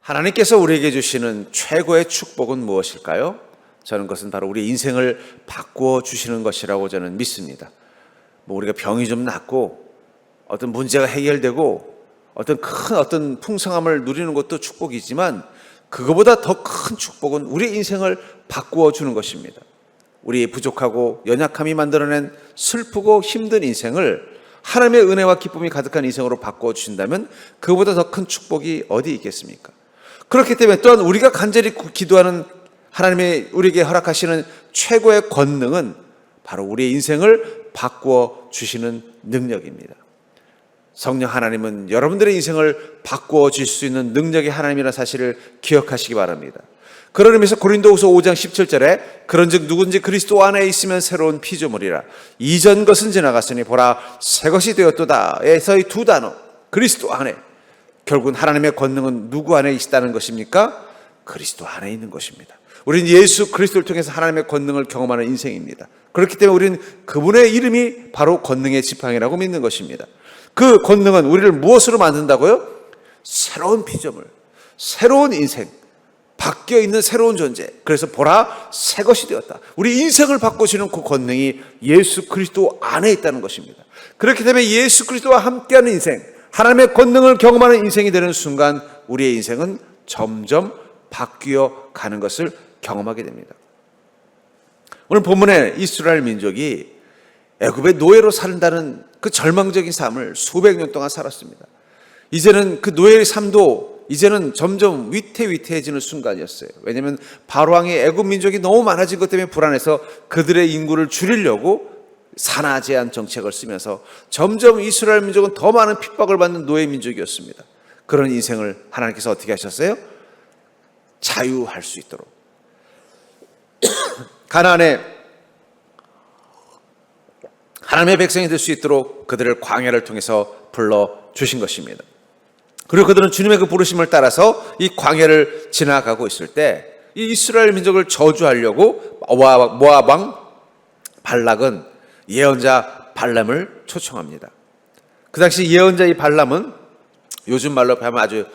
하나님께서 우리에게 주시는 최고의 축복은 무엇일까요? 저는 그것은 바로 우리 인생을 바꾸어 주시는 것이라고 저는 믿습니다. 우리가 병이 좀 낫고 어떤 문제가 해결되고 어떤 풍성함을 누리는 것도 축복이지만 그거보다 더 큰 축복은 우리 인생을 바꾸어 주는 것입니다. 우리의 부족하고 연약함이 만들어낸 슬프고 힘든 인생을 하나님의 은혜와 기쁨이 가득한 인생으로 바꾸어 주신다면 그보다 더 큰 축복이 어디 있겠습니까? 그렇기 때문에 또한 우리가 간절히 기도하는 하나님의 우리에게 허락하시는 최고의 권능은 바로 우리의 인생을 바꾸어 주시는 능력입니다. 성령 하나님은 여러분들의 인생을 바꾸어 주실 수 있는 능력의 하나님이라는 사실을 기억하시기 바랍니다. 그런 의미에서 고린도후서 5장 17절에 그런즉 누군지 그리스도 안에 있으면 새로운 피조물이라 이전 것은 지나갔으니 보라 새 것이 되었도다 에서의 두 단어 그리스도 안에, 결국은 하나님의 권능은 누구 안에 있다는 것입니까? 그리스도 안에 있는 것입니다. 우리는 예수 그리스도를 통해서 하나님의 권능을 경험하는 인생입니다. 그렇기 때문에 우리는 그분의 이름이 바로 권능의 지팡이라고 믿는 것입니다. 그 권능은 우리를 무엇으로 만든다고요? 새로운 피조물, 새로운 인생, 바뀌어 있는 새로운 존재. 그래서 보라 새 것이 되었다. 우리 인생을 바꾸시는 그 권능이 예수 그리스도 안에 있다는 것입니다. 그렇기 때문에 예수 그리스도와 함께하는 인생, 하나님의 권능을 경험하는 인생이 되는 순간 우리의 인생은 점점 바뀌어 가는 것을 경험하게 됩니다. 오늘 본문에 이스라엘 민족이 애굽의 노예로 산다는 그 절망적인 삶을 수백 년 동안 살았습니다. 이제는 그 노예의 삶도 이제는 점점 위태위태해지는 순간이었어요. 왜냐하면 바로왕이 애굽 민족이 너무 많아진 것 때문에 불안해서 그들의 인구를 줄이려고 산하 제한 정책을 쓰면서 점점 이스라엘 민족은 더 많은 핍박을 받는 노예 민족이었습니다. 그런 인생을 하나님께서 어떻게 하셨어요? 자유할 수 있도록 가나안에 하나님의 백성이 될 수 있도록 그들을 광야를 통해서 불러주신 것입니다. 그리고 그들은 주님의 그 부르심을 따라서 이 광야를 지나가고 있을 때 이 이스라엘 민족을 저주하려고 모압 왕 발락은 예언자 발람을 초청합니다. 그 당시 예언자 이 발람은 요즘 말로 하면 아주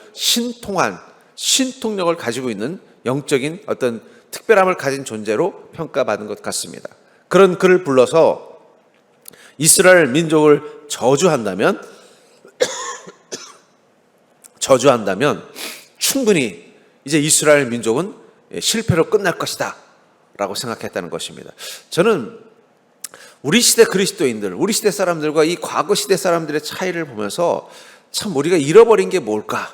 신통력을 가지고 있는 영적인 어떤 특별함을 가진 존재로 평가받은 것 같습니다. 그런 그를 불러서 이스라엘 민족을 저주한다면 충분히 이제 이스라엘 민족은 실패로 끝날 것이다 라고 생각했다는 것입니다. 저는 우리 시대 그리스도인들, 우리 시대 사람들과 이 과거 시대 사람들의 차이를 보면서 참 우리가 잃어버린 게 뭘까?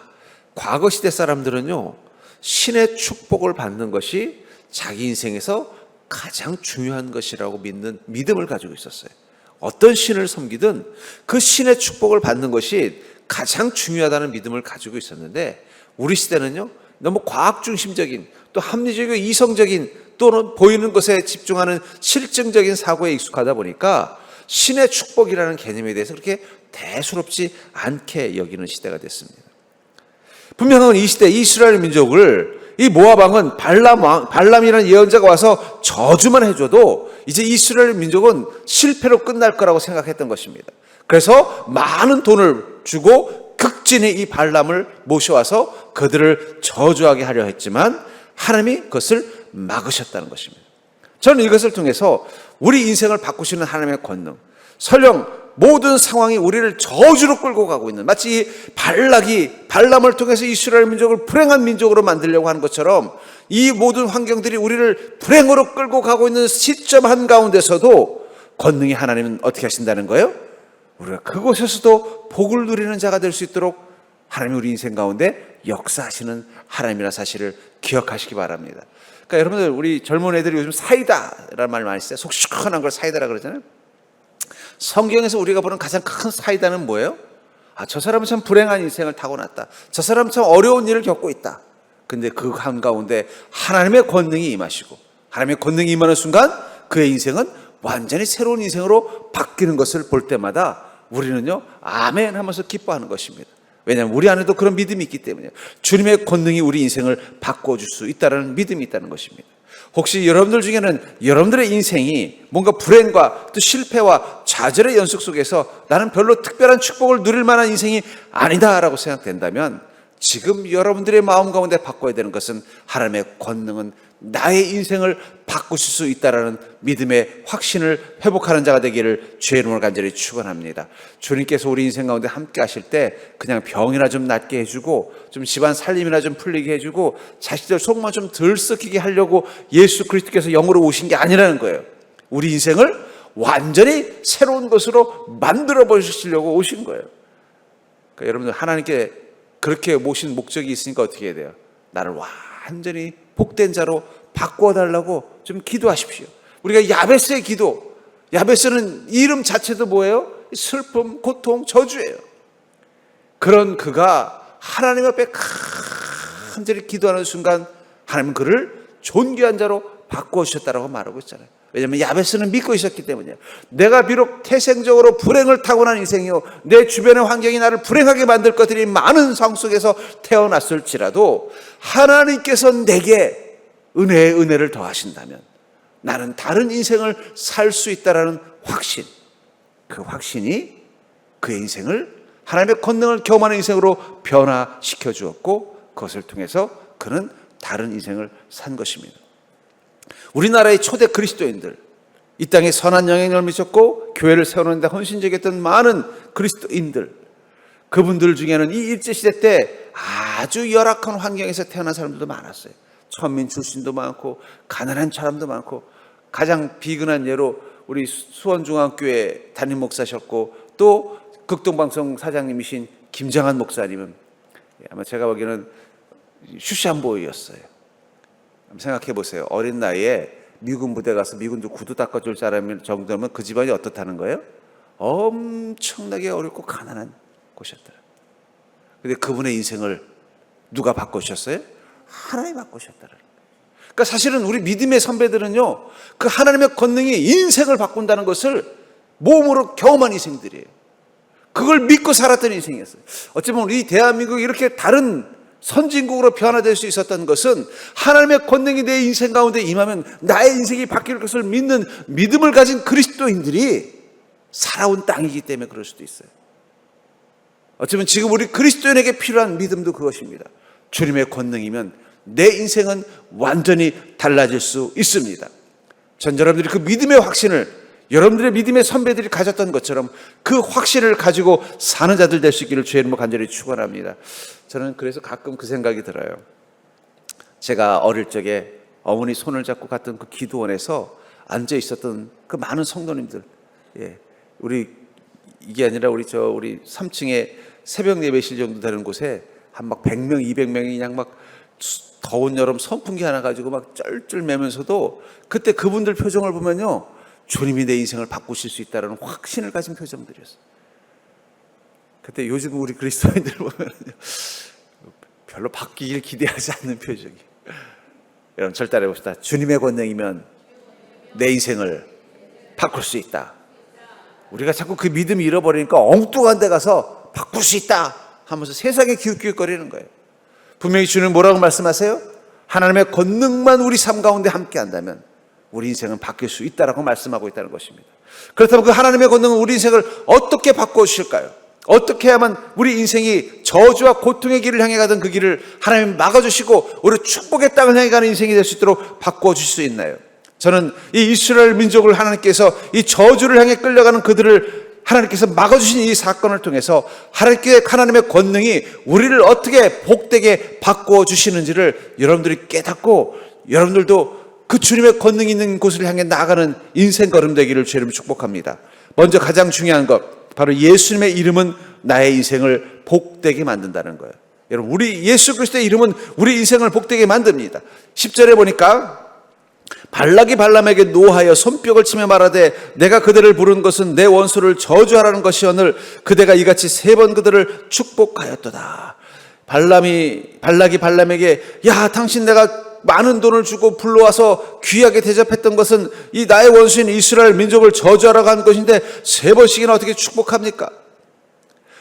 과거 시대 사람들은요, 신의 축복을 받는 것이 자기 인생에서 가장 중요한 것이라고 믿는 믿음을 가지고 있었어요. 어떤 신을 섬기든 그 신의 축복을 받는 것이 가장 중요하다는 믿음을 가지고 있었는데 우리 시대는요, 너무 과학 중심적인 또 합리적이고 이성적인 또는 보이는 것에 집중하는 실증적인 사고에 익숙하다 보니까 신의 축복이라는 개념에 대해서 그렇게 대수롭지 않게 여기는 시대가 됐습니다. 분명한 이 시대 이스라엘 민족을 이 모압 왕은 발람이라는 예언자가 와서 저주만 해줘도 이제 이스라엘 민족은 실패로 끝날 거라고 생각했던 것입니다. 그래서 많은 돈을 주고 극진히 이 발람을 모셔와서 그들을 저주하게 하려 했지만 하나님이 그것을 막으셨다는 것입니다. 저는 이것을 통해서 우리 인생을 바꾸시는 하나님의 권능, 설령 모든 상황이 우리를 저주로 끌고 가고 있는, 마치 이 발람을 통해서 이스라엘 민족을 불행한 민족으로 만들려고 하는 것처럼 이 모든 환경들이 우리를 불행으로 끌고 가고 있는 시점 한가운데서도 권능의 하나님은 어떻게 하신다는 거예요? 우리가 그곳에서도 복을 누리는 자가 될 수 있도록 하나님이 우리 인생 가운데 역사하시는 하나님이라는 사실을 기억하시기 바랍니다. 그러니까 여러분들, 우리 젊은 애들이 요즘 사이다라는 말 많이 써요. 속 시원한 걸 사이다라 그러잖아요. 성경에서 우리가 보는 가장 큰 사이다는 뭐예요? 저 사람은 참 불행한 인생을 타고났다. 저 사람은 참 어려운 일을 겪고 있다. 근데 그 한가운데 하나님의 권능이 임하시고 하나님의 권능이 임하는 순간 그의 인생은 완전히 새로운 인생으로 바뀌는 것을 볼 때마다 우리는요, 아멘 하면서 기뻐하는 것입니다. 왜냐하면 우리 안에도 그런 믿음이 있기 때문에 주님의 권능이 우리 인생을 바꿔줄 수 있다는 믿음이 있다는 것입니다. 혹시 여러분들 중에는 여러분들의 인생이 뭔가 불행과 또 실패와 좌절의 연속 속에서 나는 별로 특별한 축복을 누릴 만한 인생이 아니다라고 생각된다면 지금 여러분들의 마음 가운데 바꿔야 되는 것은 하나님의 권능은 나의 인생을 바꾸실 수 있다라는 믿음의 확신을 회복하는 자가 되기를 주의 이름으로 간절히 축원합니다. 주님께서 우리 인생 가운데 함께 하실 때 그냥 병이나 좀 낫게 해주고 좀 집안 살림이나 좀 풀리게 해주고 자식들 속만 좀 덜 썩히게 하려고 예수 그리스도께서 영으로 오신 게 아니라는 거예요. 우리 인생을 완전히 새로운 것으로 만들어 보시려고 오신 거예요. 그러니까 여러분들 하나님께 그렇게 모신 목적이 있으니까 어떻게 해야 돼요? 나를 완전히 복된 자로 바꿔달라고 좀 기도하십시오. 우리가 야베스의 기도, 야베스는 이름 자체도 뭐예요? 슬픔, 고통, 저주예요. 그런 그가 하나님 앞에 간절히 기도하는 순간 하나님은 그를 존귀한 자로 바꿔주셨다라고 말하고 있잖아요. 왜냐하면 야베스는 믿고 있었기 때문이에요. 내가 비록 태생적으로 불행을 타고난 인생이요, 내 주변의 환경이 나를 불행하게 만들 것들이 많은 상 속에서 태어났을지라도 하나님께서 내게 은혜의 은혜를 더하신다면 나는 다른 인생을 살 수 있다라는 확신, 그 확신이 그의 인생을 하나님의 권능을 경험하는 인생으로 변화시켜 주었고 그것을 통해서 그는 다른 인생을 산 것입니다. 우리나라의 초대 그리스도인들, 이 땅에 선한 영향력을 미쳤고 교회를 세우는 데 헌신적이었던 많은 그리스도인들, 그분들 중에는 이 일제시대 때 아주 열악한 환경에서 태어난 사람들도 많았어요. 천민 출신도 많고 가난한 사람도 많고, 가장 비근한 예로 우리 수원중앙교회 담임 목사셨고 또 극동방송 사장님이신 김장한 목사님은 아마 제가 보기에는 슈샨보이였어요. 생각해 보세요. 어린 나이에 미군 부대 가서 미군도 구두 닦아줄 사람 정도면 그 집안이 어떻다는 거예요? 엄청나게 어렵고 가난한 곳이었더라. 근데 그분의 인생을 누가 바꾸셨어요? 하나님이 바꾸셨더라. 그러니까 사실은 우리 믿음의 선배들은요, 그 하나님의 권능이 인생을 바꾼다는 것을 몸으로 경험한 인생들이에요. 그걸 믿고 살았던 인생이었어요. 어쩌면 우리 대한민국이 이렇게 다른 선진국으로 변화될 수 있었던 것은 하나님의 권능이 내 인생 가운데 임하면 나의 인생이 바뀔 것을 믿는 믿음을 가진 그리스도인들이 살아온 땅이기 때문에 그럴 수도 있어요. 어쩌면 지금 우리 그리스도인에게 필요한 믿음도 그것입니다. 주님의 권능이면 내 인생은 완전히 달라질 수 있습니다. 전 여러분들이 그 믿음의 확신을 여러분들의 믿음의 선배들이 가졌던 것처럼 그 확신을 가지고 사는 자들 될 수 있기를 주의 이름으로 간절히 축원합니다. 저는 그래서 가끔 그 생각이 들어요. 제가 어릴 적에 어머니 손을 잡고 갔던 그 기도원에서 앉아 있었던 그 많은 성도님들, 우리 이게 아니라 우리 3층에 새벽 예배실 정도 되는 곳에 한 막 100명, 200명이 그냥 막 더운 여름 선풍기 하나 가지고 막 쩔쩔 매면서도 그때 그분들 표정을 보면요, 주님이 내 인생을 바꾸실 수 있다는 확신을 가진 표정들이었어요. 그때 요즘 우리 그리스도인들 보면 별로 바뀌길 기대하지 않는 표정이. 여러분 절대 해봅시다. 주님의 권능이면 내 인생을 바꿀 수 있다. 우리가 자꾸 그 믿음을 잃어버리니까 엉뚱한 데 가서 바꿀 수 있다 하면서 세상에 기웃기웃거리는 거예요. 분명히 주님 뭐라고 말씀하세요? 하나님의 권능만 우리 삶 가운데 함께 한다면 우리 인생은 바뀔 수 있다라고 말씀하고 있다는 것입니다. 그렇다면 그 하나님의 권능은 우리 인생을 어떻게 바꿔주실까요? 어떻게 해야만 우리 인생이 저주와 고통의 길을 향해 가던 그 길을 하나님이 막아주시고 우리 축복의 땅을 향해 가는 인생이 될 수 있도록 바꿔주실 수 있나요? 저는 이 이스라엘 민족을 하나님께서 이 저주를 향해 끌려가는 그들을 하나님께서 막아주신 이 사건을 통해서 하나님의 권능이 우리를 어떻게 복되게 바꿔주시는지를 여러분들이 깨닫고 여러분들도 그 주님의 권능이 있는 곳을 향해 나아가는 인생 걸음 되기를 주님을 축복합니다. 먼저 가장 중요한 것, 바로 예수님의 이름은 나의 인생을 복되게 만든다는 거예요. 여러분, 우리 예수 그리스도의 이름은 우리 인생을 복되게 만듭니다. 10절에 보니까 발락이 발람에게 노하여 손뼉을 치며 말하되 내가 그들을 부른 것은 내 원수를 저주하라는 것이오늘 그대가 이같이 3번 그들을 축복하였도다. 발락이 발람에게 야, 당신 내가 많은 돈을 주고 불러와서 귀하게 대접했던 것은 이 나의 원수인 이스라엘 민족을 저주하라고 한 것인데 3번씩이나 어떻게 축복합니까?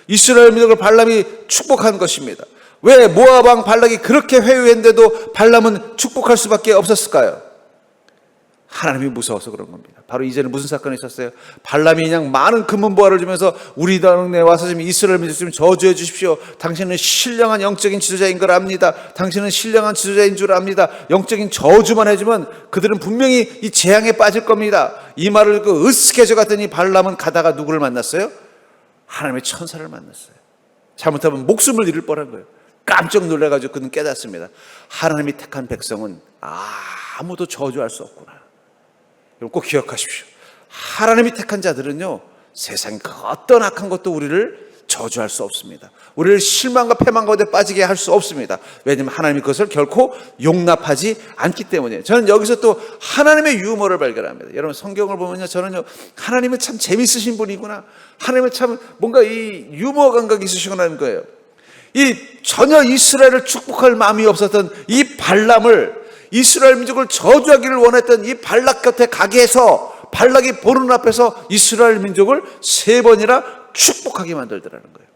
이스라엘 민족을 발람이 축복한 것입니다. 왜 모압 왕 발락이 그렇게 회유했는데도 발람은 축복할 수밖에 없었을까요? 하나님이 무서워서 그런 겁니다. 바로 이전에 무슨 사건이 있었어요? 발람이 그냥 많은 금은보화를 주면서 우리 동네에 와서 지금 이스라엘 민족 좀 저주해 주십시오. 당신은 신령한 영적인 지도자인 걸 압니다. 당신은 신령한 지도자인 줄 압니다. 영적인 저주만 해주면 그들은 분명히 이 재앙에 빠질 겁니다. 이 말을 으스케져 갔더니 발람은 가다가 누구를 만났어요? 하나님의 천사를 만났어요. 잘못하면 목숨을 잃을 뻔한 거예요. 깜짝 놀라가지고 그는 깨닫습니다. 하나님이 택한 백성은 아무도 저주할 수 없구나. 여러분 꼭 기억하십시오. 하나님이 택한 자들은요, 세상의 그 어떤 악한 것도 우리를 저주할 수 없습니다. 우리를 실망과 패망 가운데 빠지게 할 수 없습니다. 왜냐하면 하나님이 그것을 결코 용납하지 않기 때문이에요. 저는 여기서 또 하나님의 유머를 발견합니다. 여러분 성경을 보면요, 저는요, 하나님은 참 재밌으신 분이구나. 하나님은 참 뭔가 이 유머 감각이 있으시구나 거예요. 이 전혀 이스라엘을 축복할 마음이 없었던 이 발람을, 이스라엘 민족을 저주하기를 원했던 이 발락 곁에 가게 해서 발락이 보는 앞에서 이스라엘 민족을 3번이나 축복하게 만들더라는 거예요.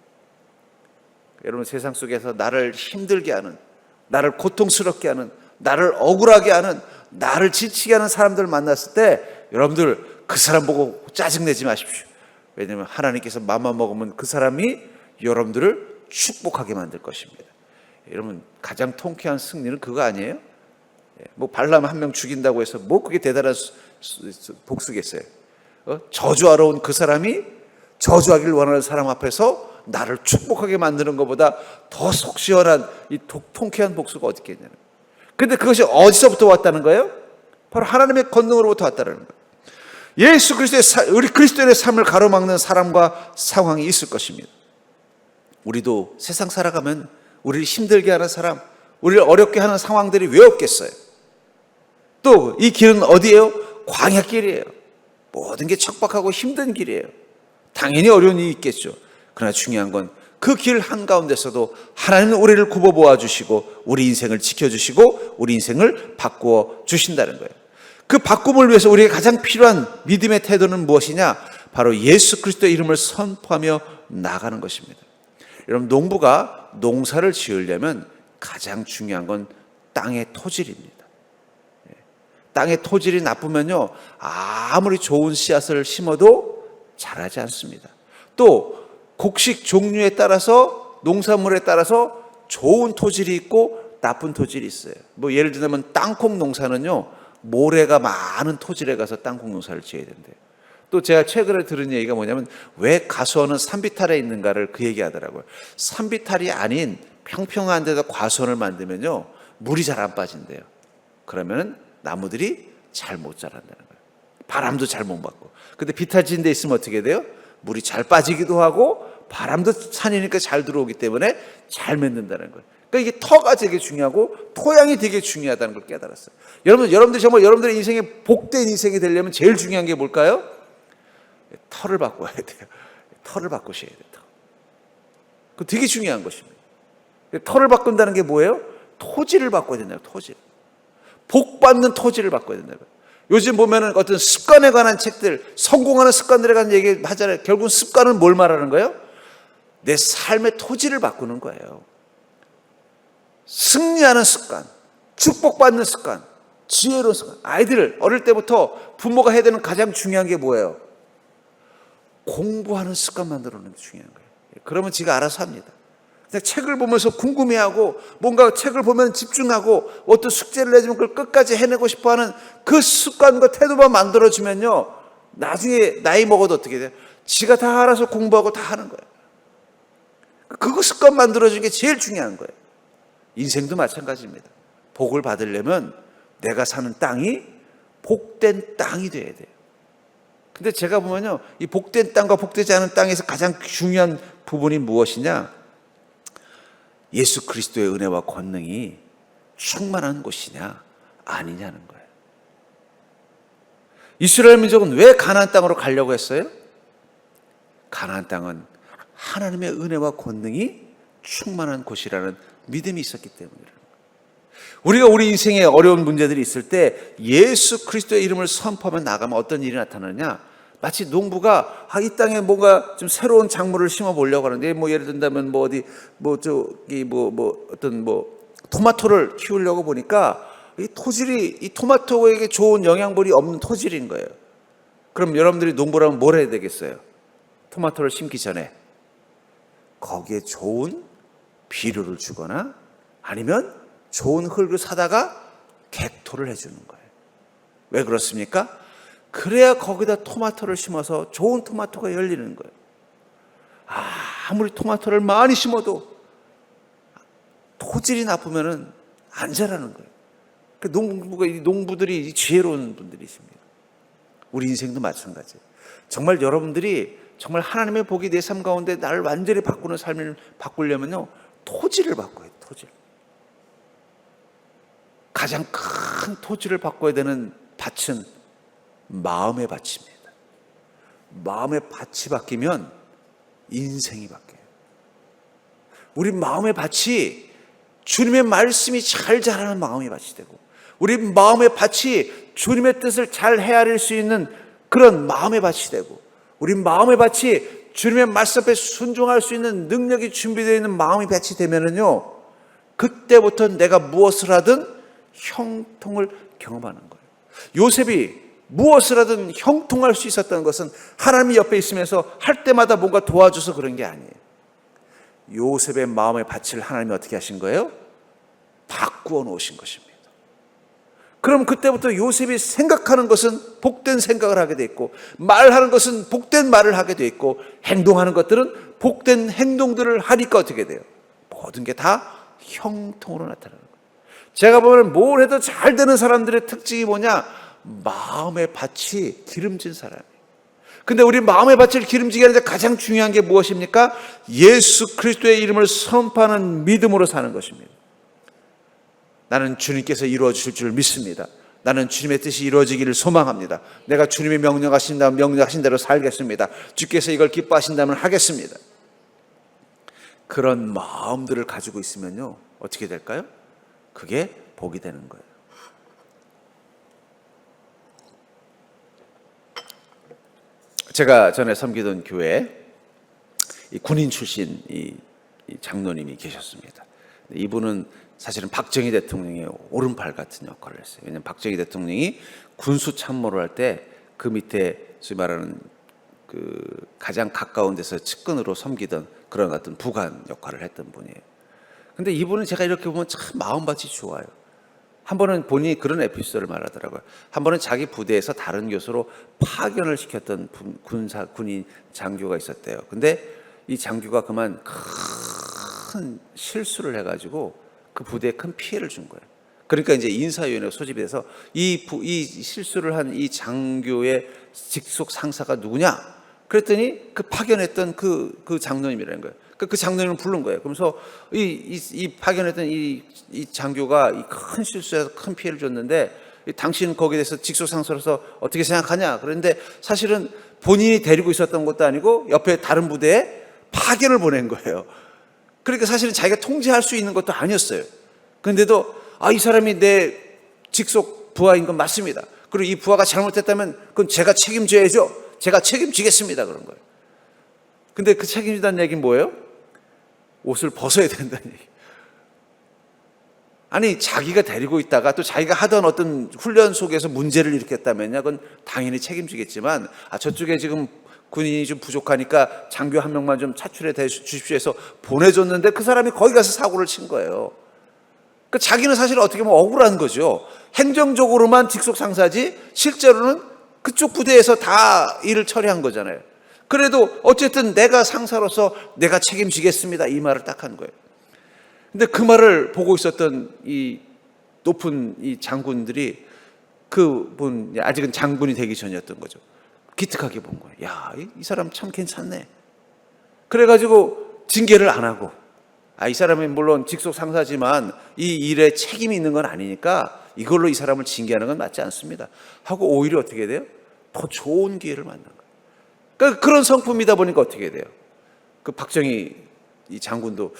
여러분 세상 속에서 나를 힘들게 하는, 나를 고통스럽게 하는, 나를 억울하게 하는, 나를 지치게 하는 사람들을 만났을 때 여러분들 그 사람 보고 짜증내지 마십시오. 왜냐하면 하나님께서 맘만 먹으면 그 사람이 여러분들을 축복하게 만들 것입니다. 여러분 가장 통쾌한 승리는 그거 아니에요? 뭐 발람 한 명 죽인다고 해서 뭐 그게 대단한 복수겠어요? 저주하러 온 그 사람이 저주하기를 원하는 사람 앞에서 나를 축복하게 만드는 것보다 더 속 시원한 이 통쾌한 복수가 어디 있겠냐는. 근데 그것이 어디서부터 왔다는 거예요? 바로 하나님의 권능으로부터 왔다는 거예요. 예수 그리스도의 우리 그리스도인의 삶을 가로막는 사람과 상황이 있을 것입니다. 우리도 세상 살아가면 우리를 힘들게 하는 사람, 우리를 어렵게 하는 상황들이 왜 없겠어요? 또 이 길은 어디예요? 광야길이에요. 모든 게 척박하고 힘든 길이에요. 당연히 어려운 일이 있겠죠. 그러나 중요한 건 그 길 한가운데서도 하나님은 우리를 굽어 모아주시고 우리 인생을 지켜주시고 우리 인생을 바꾸어 주신다는 거예요. 그 바꿈을 위해서 우리에게 가장 필요한 믿음의 태도는 무엇이냐? 바로 예수 그리스도의 이름을 선포하며 나가는 것입니다. 여러분 농부가 농사를 지으려면 가장 중요한 건 땅의 토질입니다. 땅의 토질이 나쁘면요, 아무리 좋은 씨앗을 심어도 자라지 않습니다. 또 곡식 종류에 따라서, 농산물에 따라서 좋은 토질이 있고 나쁜 토질이 있어요. 뭐 예를 들면 땅콩 농사는요, 모래가 많은 토질에 가서 땅콩 농사를 지어야 된대요. 또 제가 최근에 들은 얘기가 뭐냐면 왜 과수원은 산비탈에 있는가를 그 얘기하더라고요. 산비탈이 아닌 평평한 데다 과수원을 만들면요, 물이 잘 안 빠진대요. 그러면 나무들이 잘 못 자란다는 거예요. 바람도 잘 못 받고. 근데 비탈진 데 있으면 어떻게 돼요? 물이 잘 빠지기도 하고 바람도 산이니까 잘 들어오기 때문에 잘 맺는다는 거예요. 그러니까 이게 터가 되게 중요하고 토양이 되게 중요하다는 걸 깨달았어요. 여러분들이 정말 여러분들의 인생에 복된 인생이 되려면 제일 중요한 게 뭘까요? 터를 바꿔야 돼요. 터를 바꾸셔야 돼요. 터. 그 되게 중요한 것입니다. 터를 바꾼다는 게 뭐예요? 토지를 바꿔야 된다고. 토지. 복 받는 토지를 바꿔야 된다고. 요즘 보면은 어떤 습관에 관한 책들, 성공하는 습관들에 관한 얘기 하잖아요. 결국은 습관은 뭘 말하는 거예요? 내 삶의 토지를 바꾸는 거예요. 승리하는 습관, 축복받는 습관, 지혜로운 습관. 아이들을 어릴 때부터 부모가 해야 되는 가장 중요한 게 뭐예요? 공부하는 습관 만들어내는 게 중요한 거예요. 그러면 지가 알아서 합니다. 그냥 책을 보면서 궁금해하고 뭔가 책을 보면 집중하고 어떤 숙제를 내주면 그걸 끝까지 해내고 싶어하는 그 습관과 태도만 만들어주면요, 나중에 나이 먹어도 어떻게 돼요? 지가 다 알아서 공부하고 다 하는 거예요. 그거 습관 만들어주는 게 제일 중요한 거예요. 인생도 마찬가지입니다. 복을 받으려면 내가 사는 땅이 복된 땅이 돼야 돼요. 근데 제가 보면요, 이 복된 땅과 복되지 않은 땅에서 가장 중요한 부분이 무엇이냐? 예수 그리스도의 은혜와 권능이 충만한 곳이냐 아니냐는 거예요. 이스라엘 민족은 왜 가나안 땅으로 가려고 했어요? 가나안 땅은 하나님의 은혜와 권능이 충만한 곳이라는 믿음이 있었기 때문이라는 거예요. 우리가 우리 인생에 어려운 문제들이 있을 때 예수 그리스도의 이름을 선포하며 나가면 어떤 일이 나타나냐? 마치 농부가 이 땅에 뭔가 좀 새로운 작물을 심어 보려고 하는데, 뭐 예를 든다면 뭐 어디 어떤 토마토를 키우려고 보니까 이 토질이 이 토마토에게 좋은 영양분이 없는 토질인 거예요. 그럼 여러분들이 농부를 하면 뭘 해야 되겠어요? 토마토를 심기 전에 거기에 좋은 비료를 주거나 아니면 좋은 흙을 사다가 개토를 해주는 거예요. 왜 그렇습니까? 그래야 거기다 토마토를 심어서 좋은 토마토가 열리는 거예요. 아무리 토마토를 많이 심어도 토질이 나쁘면은 안 자라는 거예요. 농부들이 지혜로운 분들이십니다. 우리 인생도 마찬가지예요. 정말 여러분들이 정말 하나님의 복이 내 삶 가운데 나를 완전히 바꾸는 삶을 바꾸려면요, 토지를 바꿔야 해요. 토지. 가장 큰 토지를 바꿔야 되는 밭은 마음의 밭입니다. 마음의 밭이 바뀌면 인생이 바뀌어요. 우리 마음의 밭이 주님의 말씀이 잘 자라는 마음의 밭이 되고, 우리 마음의 밭이 주님의 뜻을 잘 헤아릴 수 있는 그런 마음의 밭이 되고, 우리 마음의 밭이 주님의 말씀 앞에 순종할 수 있는 능력이 준비되어 있는 마음의 밭이 되면은요, 그때부터 내가 무엇을 하든 형통을 경험하는 거예요. 요셉이 무엇을 하든 형통할 수 있었던 것은 하나님이 옆에 있으면서 할 때마다 뭔가 도와줘서 그런 게 아니에요. 요셉의 마음의 밭을 하나님이 어떻게 하신 거예요? 바꾸어 놓으신 것입니다. 그럼 그때부터 요셉이 생각하는 것은 복된 생각을 하게 돼 있고, 말하는 것은 복된 말을 하게 돼 있고, 행동하는 것들은 복된 행동들을 하니까 어떻게 돼요? 모든 게 다 형통으로 나타나는 거예요. 제가 보면 뭘 해도 잘 되는 사람들의 특징이 뭐냐? 마음의 밭이 기름진 사람이에요. 근데 우리 마음의 밭을 기름지게 하는데 가장 중요한 게 무엇입니까? 예수 그리스도의 이름을 선포하는 믿음으로 사는 것입니다. 나는 주님께서 이루어 주실 줄 믿습니다. 나는 주님의 뜻이 이루어지기를 소망합니다. 내가 주님이 명령하신다면 명령하신 대로 살겠습니다. 주께서 이걸 기뻐하신다면 하겠습니다. 그런 마음들을 가지고 있으면요, 어떻게 될까요? 그게 복이 되는 거예요. 제가 전에 섬기던 교회에 이 군인 출신 이 장로님이 계셨습니다. 이분은 사실은 박정희 대통령의 오른팔 같은 역할을 했어요. 왜냐하면 박정희 대통령이 군수 참모를 할 때 그 밑에 소위 말하는 그 가장 가까운 데서 측근으로 섬기던 그런 어떤 부관 역할을 했던 분이에요. 근데 이분은 제가 이렇게 보면 참 마음밭이 좋아요. 한 번은 본인이 그런 에피소드를 말하더라고요. 한 번은 자기 부대에서 다른 교수로 파견을 시켰던 군인 장교가 있었대요. 근데 이 장교가 그만 큰 실수를 해가지고 그 부대에 큰 피해를 준 거예요. 그러니까 이제 인사위원회가 소집이 돼서 이 실수를 한 이 장교의 직속 상사가 누구냐? 그랬더니 그 파견했던 그 장로님이라는 거예요. 그 장로님을 부른 거예요. 그러면서 이 파견했던 이 장교가 이 큰 실수해서 큰 피해를 줬는데, 당신 거기에 대해서 직속 상사로서 어떻게 생각하냐? 그런데 사실은 본인이 데리고 있었던 것도 아니고 옆에 다른 부대에 파견을 보낸 거예요. 그러니까 사실은 자기가 통제할 수 있는 것도 아니었어요. 그런데도 이 사람이 내 직속 부하인 건 맞습니다. 그리고 이 부하가 잘못했다면 그건 제가 책임져야죠. 제가 책임지겠습니다. 그런 거예요. 근데 그 책임지다는 얘기는 뭐예요? 옷을 벗어야 된다는 얘기. 아니, 자기가 데리고 있다가 또 자기가 하던 어떤 훈련 속에서 문제를 일으켰다면요, 그건 당연히 책임지겠지만, 저쪽에 지금 군인이 좀 부족하니까 장교 한 명만 좀 차출해 주십시오 해서 보내줬는데 그 사람이 거기 가서 사고를 친 거예요. 그러니까 자기는 사실 어떻게 보면 억울한 거죠. 행정적으로만 직속 상사지 실제로는 그쪽 부대에서 다 일을 처리한 거잖아요. 그래도 어쨌든 내가 상사로서 내가 책임지겠습니다, 이 말을 딱 한 거예요. 근데 그 말을 보고 있었던 이 높은 이 장군들이 그분, 아직은 장군이 되기 전이었던 거죠. 기특하게 본 거예요. 야, 이 사람 참 괜찮네. 그래가지고 징계를 안 하고, 이 사람이 물론 직속 상사지만 이 일에 책임이 있는 건 아니니까 이걸로 이 사람을 징계하는 건 맞지 않습니다 하고 오히려 어떻게 돼요? 더 좋은 기회를 만난 거예요. 그러니까 그런 성품이다 보니까 어떻게 돼요? 그 박정희 이 장군도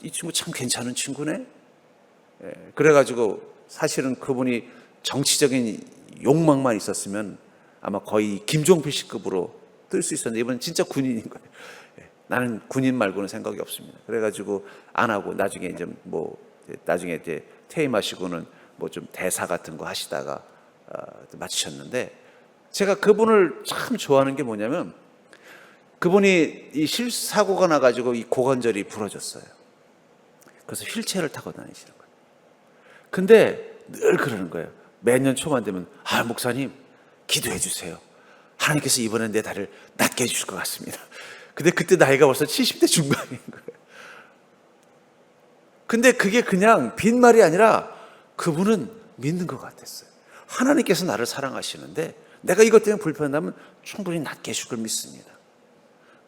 이 친구 참 괜찮은 친구네. 그래가지고 사실은 그분이 정치적인 욕망만 있었으면 아마 거의 김종필 씨급으로 뜰 수 있었는데, 이번엔 진짜 군인인 거예요. 나는 군인 말고는 생각이 없습니다. 그래가지고 안 하고 나중에 이제 퇴임하시고는 뭐 좀 대사 같은 거 하시다가 마치셨는데, 제가 그분을 참 좋아하는 게 뭐냐면, 그분이 이 사고가 나가지고 이 고관절이 부러졌어요. 그래서 휠체어를 타고 다니시는 거예요. 근데 늘 그러는 거예요. 매년 초만 되면, 목사님 기도해 주세요. 하나님께서 이번엔 내 다리를 낫게 해주실 것 같습니다. 근데 그때 나이가 벌써 70대 중반인 거예요. 근데 그게 그냥 빈말이 아니라 그분은 믿는 것 같았어요. 하나님께서 나를 사랑하시는데 내가 이것 때문에 불편하면 충분히 낫게 해줄 걸 믿습니다.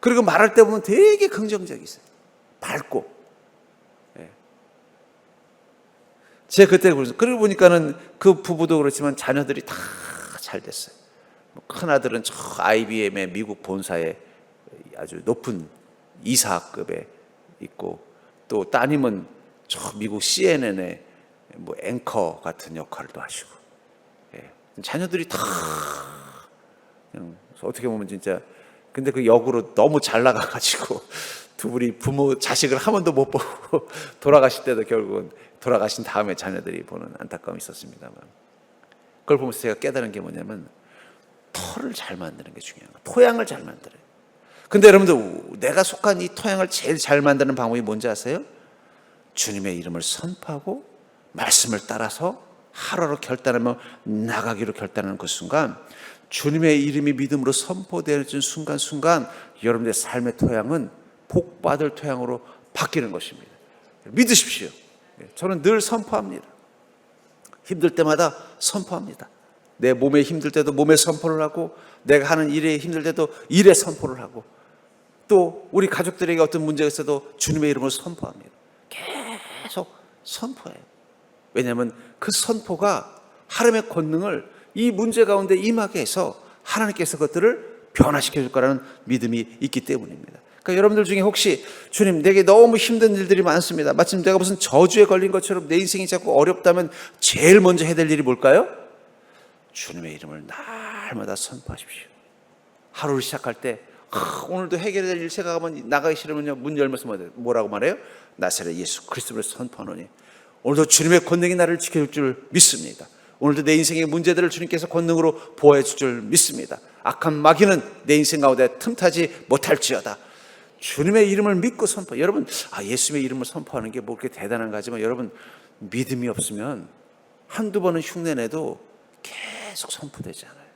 그리고 말할 때 보면 되게 긍정적이세요. 밝고. 예. 제가 그때 그러고 보니까는 그 부부도 그렇지만 자녀들이 다 잘 됐어요. 큰 아들은 저 IBM의 미국 본사에 아주 높은 이사급에 있고, 또 따님은 저 미국 CNN의 뭐 앵커 같은 역할도 하시고, 예. 자녀들이 다 그냥 어떻게 보면 진짜, 근데 그 역으로 너무 잘 나가가지고 두 분이 부모 자식을 한 번도 못 보고 돌아가실 때도 결국은 돌아가신 다음에 자녀들이 보는 안타까움이 있었습니다만, 그걸 보면서 제가 깨달은 게 뭐냐면 터를 잘 만드는 게 중요한 거예요. 토양을 잘 만들어요. 근데 여러분들, 내가 속한 이 토양을 제일 잘 만드는 방법이 뭔지 아세요? 주님의 이름을 선포하고 말씀을 따라서 하루로 결단하며 나가기로 결단하는 그 순간, 주님의 이름이 믿음으로 선포되어진 순간순간 여러분들의 삶의 토양은 복받을 토양으로 바뀌는 것입니다. 믿으십시오. 저는 늘 선포합니다. 힘들 때마다 선포합니다. 내 몸에 힘들 때도 몸에 선포를 하고, 내가 하는 일에 힘들 때도 일에 선포를 하고, 또 우리 가족들에게 어떤 문제가 있어도 주님의 이름으로 선포합니다. 계속 선포해요. 왜냐하면 그 선포가 하나님의 권능을 이 문제 가운데 임하게 해서 하나님께서 그것들을 변화시켜 줄 거라는 믿음이 있기 때문입니다. 그러니까 여러분들 중에 혹시 주님, 내게 너무 힘든 일들이 많습니다. 마침 내가 무슨 저주에 걸린 것처럼 내 인생이 자꾸 어렵다면 제일 먼저 해야 될 일이 뭘까요? 주님의 이름을 날마다 선포하십시오. 하루를 시작할 때 오늘도 해결해야 될 일 생각하면 나가기 싫으면요, 문 열면서 뭐라고 말해요? 나사렛 예수 그리스도를 선포하노니 오늘도 주님의 권능이 나를 지켜줄 줄 믿습니다. 오늘도 내 인생의 문제들을 주님께서 권능으로 보호해 줄 줄 믿습니다. 악한 마귀는 내 인생 가운데 틈타지 못할지어다. 주님의 이름을 믿고 선포. 여러분, 예수님의 이름을 선포하는 게 뭐 그렇게 대단한 거지만, 여러분, 믿음이 없으면 한두 번은 흉내내도 계속 선포되잖아요.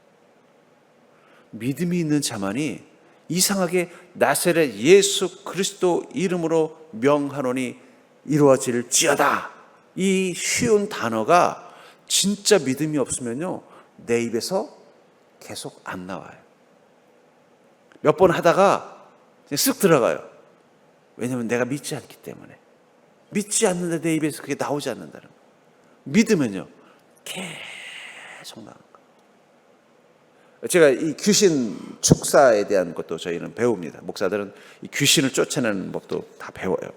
믿음이 있는 자만이 이상하게 나사렛 예수 그리스도 이름으로 명하노니 이루어질지어다, 이 쉬운 단어가 진짜 믿음이 없으면요, 내 입에서 계속 안 나와요. 몇 번 하다가 쓱 들어가요. 왜냐하면 내가 믿지 않기 때문에. 믿지 않는데 내 입에서 그게 나오지 않는다는 거예요. 믿으면요, 계속 나오는 거예요. 제가 이 귀신 축사에 대한 것도 저희는 배웁니다. 목사들은 이 귀신을 쫓아내는 법도 다 배워요.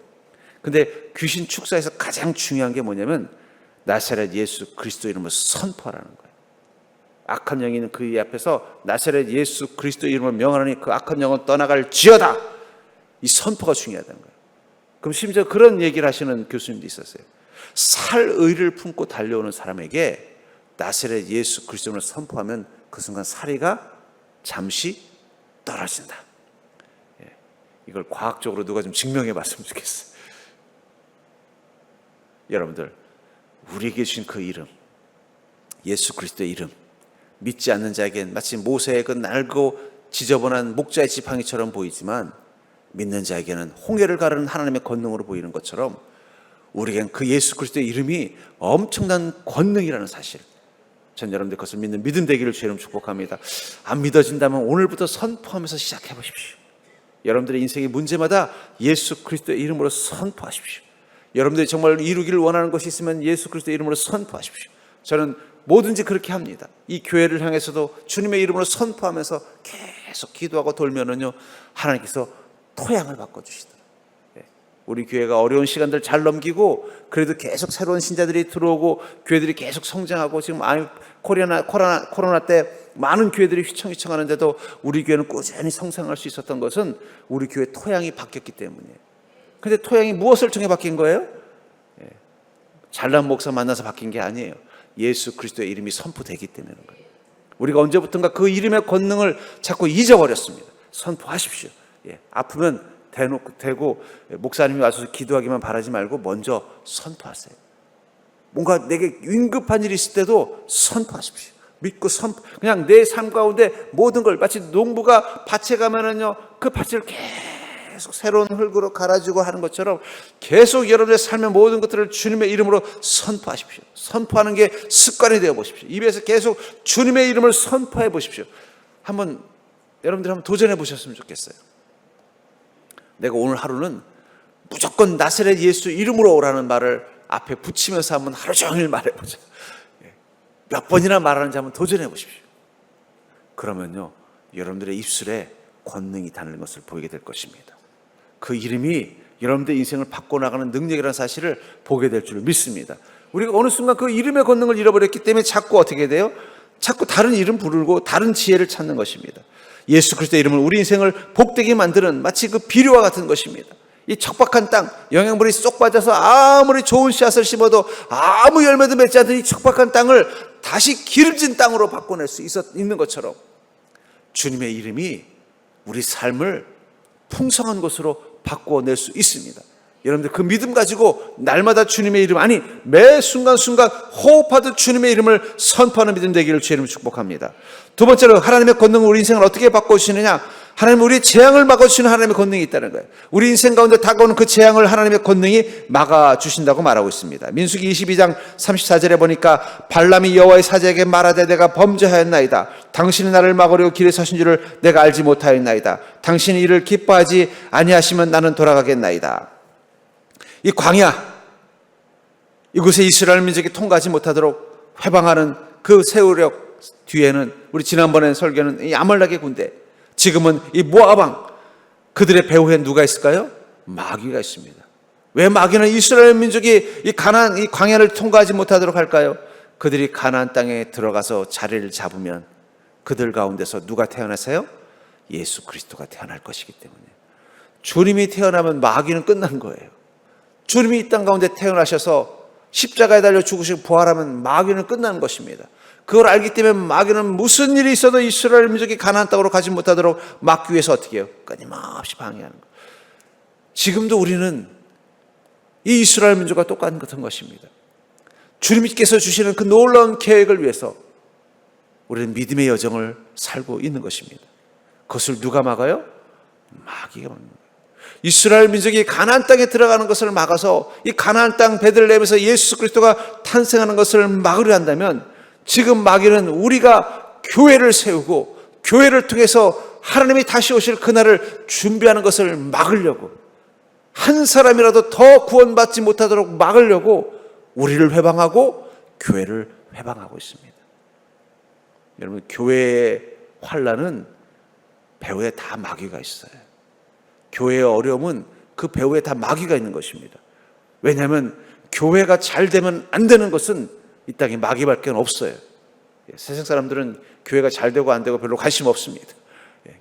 근데 귀신 축사에서 가장 중요한 게 뭐냐면 나사렛 예수 그리스도 이름을 선포하라는 거예요. 악한 영이 있는 그 앞에서 나사렛 예수 그리스도 이름을 명하노니 그 악한 영은 떠나갈지어다. 이 선포가 중요하다는 거예요. 그럼 심지어 그런 얘기를 하시는 교수님도 있었어요. 살의를 품고 달려오는 사람에게 나사렛 예수 그리스도를 선포하면 그 순간 살이가 잠시 떨어진다. 이걸 과학적으로 누가 좀 증명해 봤으면 좋겠어요. 여러분들, 우리에게 주신 그 이름, 예수 그리스도의 이름, 믿지 않는 자에겐 마치 모세의 그 낡고 지저분한 목자의 지팡이처럼 보이지만, 믿는 자에게는 홍해를 가르는 하나님의 권능으로 보이는 것처럼 우리에겐 그 예수 그리스도의 이름이 엄청난 권능이라는 사실, 전 여러분들 그것을 믿는 믿음 되기를 주의 이름으로 축복합니다. 안 믿어진다면 오늘부터 선포하면서 시작해 보십시오. 여러분들의 인생의 문제마다 예수 그리스도의 이름으로 선포하십시오. 여러분들이 정말 이루기를 원하는 것이 있으면 예수 그리스도의 이름으로 선포하십시오. 저는 뭐든지 그렇게 합니다. 이 교회를 향해서도 주님의 이름으로 선포하면서 계속 기도하고 돌면은요, 하나님께서 토양을 바꿔주시더라고요. 우리 교회가 어려운 시간들 잘 넘기고, 그래도 계속 새로운 신자들이 들어오고 교회들이 계속 성장하고, 지금 코로나 때 많은 교회들이 휘청휘청하는데도 우리 교회는 꾸준히 성장할 수 있었던 것은 우리 교회 토양이 바뀌었기 때문이에요. 근데 토양이 무엇을 통해 바뀐 거예요? 잘난 목사 만나서 바뀐 게 아니에요. 예수 그리스도의 이름이 선포되기 때문에 그런 거예요. 우리가 언제부턴가 그 이름의 권능을 자꾸 잊어버렸습니다. 선포하십시오. 아프면 대고 목사님이 와서 기도하기만 바라지 말고 먼저 선포하세요. 뭔가 내게 위급한 일이 있을 때도 선포하십시오. 믿고 그냥 내 삶 가운데 모든 걸 마치 농부가 밭에 가면은요, 그 밭을 계속 새로운 흙으로 갈아주고 하는 것처럼 계속 여러분의 삶의 모든 것들을 주님의 이름으로 선포하십시오. 선포하는 게 습관이 되어 보십시오. 입에서 계속 주님의 이름을 선포해 보십시오. 여러분들 한번 도전해 보셨으면 좋겠어요. 내가 오늘 하루는 무조건 나사렛 예수 이름으로 오라는 말을 앞에 붙이면서 한번 하루 종일 말해보자. 몇 번이나 말하는지 한번 도전해 보십시오. 그러면요, 여러분들의 입술에 권능이 닿는 것을 보이게 될 것입니다. 그 이름이 여러분들의 인생을 바꿔나가는 능력이라는 사실을 보게 될 줄 믿습니다. 우리가 어느 순간 그 이름의 권능을 잃어버렸기 때문에 자꾸 어떻게 돼요? 자꾸 다른 이름 부르고 다른 지혜를 찾는 것입니다. 예수 그리스도의 이름은 우리 인생을 복되게 만드는 마치 그 비료와 같은 것입니다. 이 척박한 땅, 영양분이 쏙 빠져서 아무리 좋은 씨앗을 심어도 아무 열매도 맺지 않는 이 척박한 땅을 다시 기름진 땅으로 바꿔낼 수 있는 것처럼 주님의 이름이 우리 삶을 풍성한 것으로 바꿔낼 수 있습니다. 여러분들 그 믿음 가지고 날마다 주님의 이름, 아니 매 순간순간 호흡하듯 주님의 이름을 선포하는 믿음 되기를 주의 이름으로 축복합니다. 두 번째로 하나님의 권능은 우리 인생을 어떻게 바꿔주시느냐? 하나님은 우리의 재앙을 막아주시는 하나님의 권능이 있다는 거예요. 우리 인생 가운데 다가오는 그 재앙을 하나님의 권능이 막아주신다고 말하고 있습니다. 민수기 22장 34절에 보니까 발람이 여호와의 사자에게 말하되 내가 범죄하였나이다. 당신이 나를 막으려고 길에 서신 줄을 내가 알지 못하였나이다. 당신이 이를 기뻐하지 아니하시면 나는 돌아가겠나이다. 이 광야, 이곳에 이스라엘 민족이 통과하지 못하도록 회방하는 그 세우력 뒤에는 우리 지난번에 설교는 이 아말렉의 군대, 지금은 이 모압 왕, 그들의 배후에 누가 있을까요? 마귀가 있습니다. 왜 마귀는 이스라엘 민족이 이 가나안, 이 광야를 통과하지 못하도록 할까요? 그들이 가나안 땅에 들어가서 자리를 잡으면 그들 가운데서 누가 태어나세요? 예수 그리스도가 태어날 것이기 때문에. 주님이 태어나면 마귀는 끝난 거예요. 주님이 이 땅 가운데 태어나셔서 십자가에 달려 죽으시고 부활하면 마귀는 끝나는 것입니다. 그걸 알기 때문에 마귀는 무슨 일이 있어도 이스라엘 민족이 가나안 땅으로 가지 못하도록 막기 위해서 어떻게 해요? 끊임없이 방해하는 거예요. 지금도 우리는 이 이스라엘 민족과 똑같은 것입니다. 주님께서 주시는 그 놀라운 계획을 위해서 우리는 믿음의 여정을 살고 있는 것입니다. 그것을 누가 막아요? 마귀가 막는 거예요. 이스라엘 민족이 가나안 땅에 들어가는 것을 막아서 이 가나안 땅 베들레헴에서 예수 그리스도가 탄생하는 것을 막으려 한다면 지금 마귀는 우리가 교회를 세우고 교회를 통해서 하나님이 다시 오실 그날을 준비하는 것을 막으려고, 한 사람이라도 더 구원받지 못하도록 막으려고 우리를 회방하고 교회를 회방하고 있습니다. 여러분, 교회의 환난은 배후에 다 마귀가 있어요. 교회의 어려움은 그 배후에 다 마귀가 있는 것입니다. 왜냐하면 교회가 잘 되면 안 되는 것은 이 땅에 마귀밖에 없어요. 세상 사람들은 교회가 잘 되고 안 되고 별로 관심 없습니다.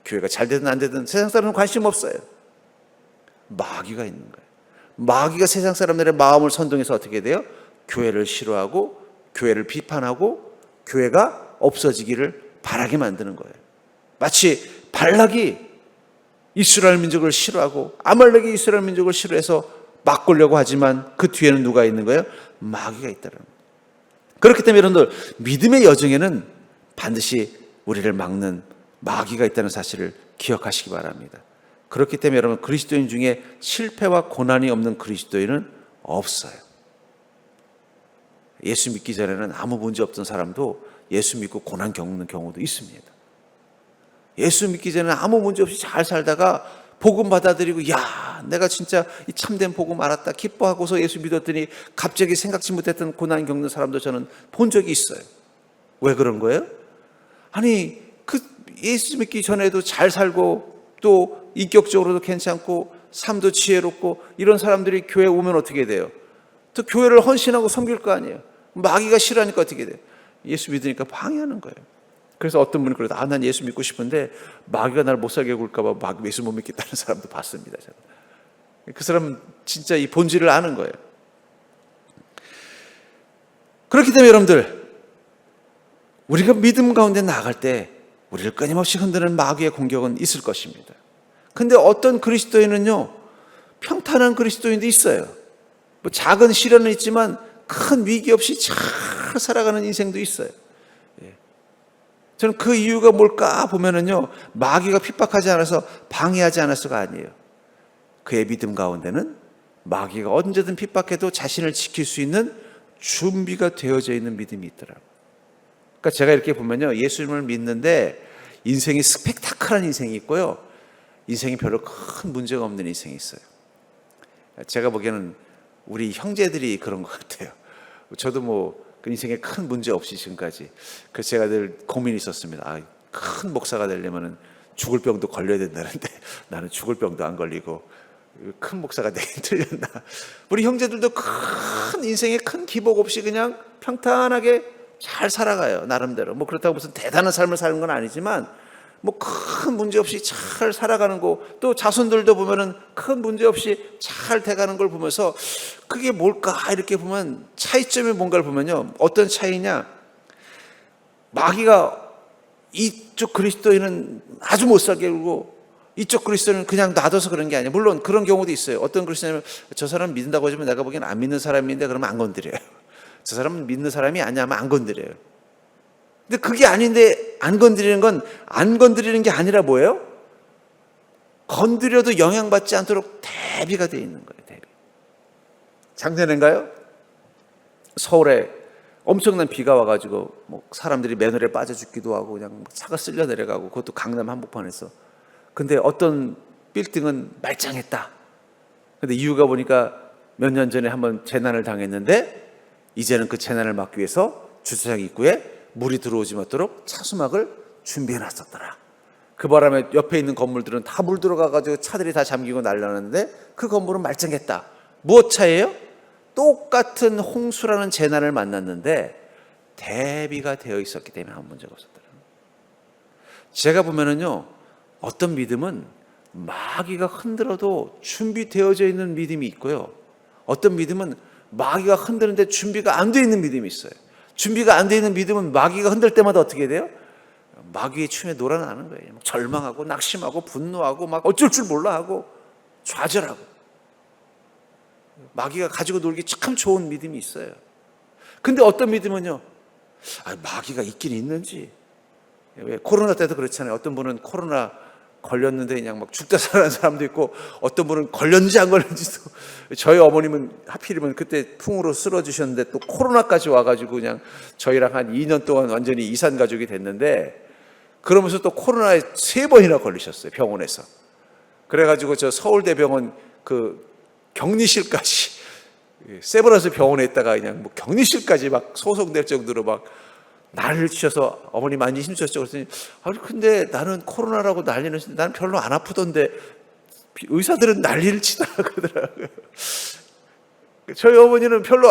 교회가 잘 되든 안 되든 세상 사람은 관심 없어요. 마귀가 있는 거예요. 마귀가 세상 사람들의 마음을 선동해서 어떻게 돼요? 교회를 싫어하고 교회를 비판하고 교회가 없어지기를 바라게 만드는 거예요. 마치 발락이 이스라엘 민족을 싫어하고 아말렉이 이스라엘 민족을 싫어해서 막으려고 하지만 그 뒤에는 누가 있는 거예요? 마귀가 있다는 거예요. 그렇기 때문에 여러분들, 믿음의 여정에는 반드시 우리를 막는 마귀가 있다는 사실을 기억하시기 바랍니다. 그렇기 때문에 여러분, 그리스도인 중에 실패와 고난이 없는 그리스도인은 없어요. 예수 믿기 전에는 아무 문제 없던 사람도 예수 믿고 고난 겪는 경우도 있습니다. 예수 믿기 전에는 아무 문제 없이 잘 살다가 복음 받아들이고, 야, 내가 진짜 이 참된 복음 알았다 기뻐하고서 예수 믿었더니 갑자기 생각지 못했던 고난 겪는 사람도 저는 본 적이 있어요. 왜 그런 거예요? 아니, 그 예수 믿기 전에도 잘 살고 또 인격적으로도 괜찮고 삶도 지혜롭고 이런 사람들이 교회에 오면 어떻게 돼요? 또 교회를 헌신하고 섬길 거 아니에요. 마귀가 싫어하니까 어떻게 돼요? 예수 믿으니까 방해하는 거예요. 그래서 어떤 분이 그래도 난 예수 믿고 싶은데 마귀가 나를 못 살게 굴까 봐 예수 못 믿겠다는 사람도 봤습니다. 제가. 그 사람은 진짜 이 본질을 아는 거예요. 그렇기 때문에 여러분들, 우리가 믿음 가운데 나아갈 때 우리를 끊임없이 흔드는 마귀의 공격은 있을 것입니다. 근데 어떤 그리스도인은요, 평탄한 그리스도인도 있어요. 뭐 작은 시련은 있지만 큰 위기 없이 잘 살아가는 인생도 있어요. 저는 그 이유가 뭘까 보면은요, 마귀가 핍박하지 않아서 방해하지 않아서가 아니에요. 그의 믿음 가운데는 마귀가 언제든 핍박해도 자신을 지킬 수 있는 준비가 되어져 있는 믿음이 있더라고요. 그러니까 제가 이렇게 보면요, 예수님을 믿는데 인생이 스펙타클한 인생이 있고요, 인생이 별로 큰 문제가 없는 인생이 있어요. 제가 보기에는 우리 형제들이 그런 것 같아요. 저도 뭐 그 인생에 큰 문제 없이 지금까지, 그래서 제가 늘 고민이 있었습니다. 큰 목사가 되려면 죽을 병도 걸려야 된다는데 나는 죽을 병도 안 걸리고 큰 목사가 되긴 틀렸나. 우리 형제들도 큰 인생에 큰 기복 없이 그냥 평탄하게 잘 살아가요, 나름대로. 뭐 그렇다고 무슨 대단한 삶을 사는 건 아니지만 뭐 큰 문제 없이 잘 살아가는 거, 또 자손들도 보면은 큰 문제 없이 잘 돼가는 걸 보면서 그게 뭘까 이렇게 보면 차이점이 뭔가를 보면요, 어떤 차이냐, 마귀가 이쪽 그리스도인은 아주 못 살게 굴고 이쪽 그리스도인은 그냥 놔둬서 그런 게 아니에요. 물론 그런 경우도 있어요. 어떤 그리스도인은 저 사람 믿는다고 하지만 내가 보기엔 안 믿는 사람인데 그러면 안 건드려요. 저 사람은 믿는 사람이 아니야 하면 안 건드려요. 근데 그게 아닌데 안 건드리는 건, 안 건드리는 게 아니라 뭐예요? 건드려도 영향받지 않도록 대비가 되어 있는 거예요. 대비. 작년인가요? 서울에 엄청난 비가 와가지고 뭐 사람들이 맨홀에 빠져 죽기도 하고 그냥 차가 쓸려 내려가고, 그것도 강남 한복판에서. 근데 어떤 빌딩은 말짱했다. 근데 이유가 보니까 몇 년 전에 한번 재난을 당했는데 이제는 그 재난을 막기 위해서 주차장 입구에 물이 들어오지 못하도록 차수막을 준비해 놨었더라. 그 바람에 옆에 있는 건물들은 다 물 들어가가지고 차들이 다 잠기고 난리났는데 그 건물은 말짱했다. 무엇 차이예요? 똑같은 홍수라는 재난을 만났는데 대비가 되어 있었기 때문에 아무 문제가 없었더라. 제가 보면은요, 어떤 믿음은 마귀가 흔들어도 준비되어져 있는 믿음이 있고요, 어떤 믿음은 마귀가 흔드는데 준비가 안 되어 있는 믿음이 있어요. 준비가 안 되어 있는 믿음은 마귀가 흔들 때마다 어떻게 돼요? 마귀의 춤에 놀아나는 거예요. 막 절망하고 낙심하고 분노하고 막 어쩔 줄 몰라 하고 좌절하고. 마귀가 가지고 놀기 참 좋은 믿음이 있어요. 근데 어떤 믿음은요, 마귀가 있긴 있는지. 왜 코로나 때도 그렇잖아요. 어떤 분은 코로나 걸렸는데 그냥 막 죽다 살아난 사람도 있고, 어떤 분은 걸렸는지 안 걸렸는지도. 저희 어머님은 하필이면 그때 풍으로 쓰러지셨는데 또 코로나까지 와가지고 그냥 저희랑 한 2년 동안 완전히 이산 가족이 됐는데, 그러면서 또 코로나에 3번이나 걸리셨어요, 병원에서. 그래가지고 저 서울대병원 그 격리실까지, 세브란스 병원에 있다가 그냥 뭐 격리실까지 막 소송될 정도로 막 난리를 치셔서 어머니 많이 힘드셨죠. 그랬더니 근데 나는 코로나라고 난리는 치는데 나는 별로 안 아프던데 의사들은 난리를 치더라 그러더라고요. 저희 어머니는 별로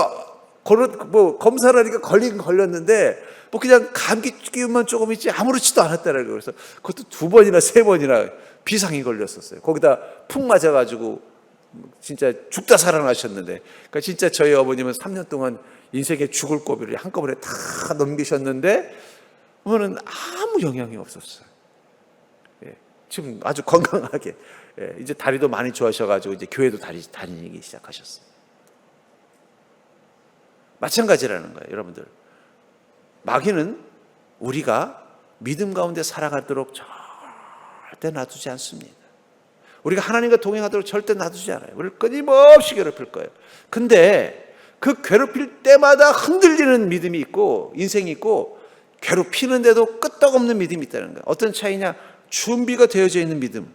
뭐 검사를 하니까 걸리긴 걸렸는데 뭐 그냥 감기 기운만 조금 있지 아무렇지도 않았더라고요. 그래서 그것도 2번이나 3번이나 비상이 걸렸었어요. 거기다 푹 맞아가지고 진짜 죽다 살아나셨는데, 그러니까 진짜 저희 어머님은 3년 동안 인생의 죽을 고비를 한꺼번에 다 넘기셨는데 오늘은 아무 영향이 없었어요. 지금 아주 건강하게, 이제 다리도 많이 좋아하셔가지고 이제 교회도 다니기 시작하셨어요. 마찬가지라는 거예요, 여러분들. 마귀는 우리가 믿음 가운데 살아가도록 절대 놔두지 않습니다. 우리가 하나님과 동행하도록 절대 놔두지 않아요. 우리를 끊임없이 괴롭힐 거예요. 근데 그 괴롭힐 때마다 흔들리는 믿음이 있고 인생이 있고, 괴롭히는데도 끄떡없는 믿음이 있다는 거예요. 어떤 차이냐? 준비가 되어져 있는 믿음.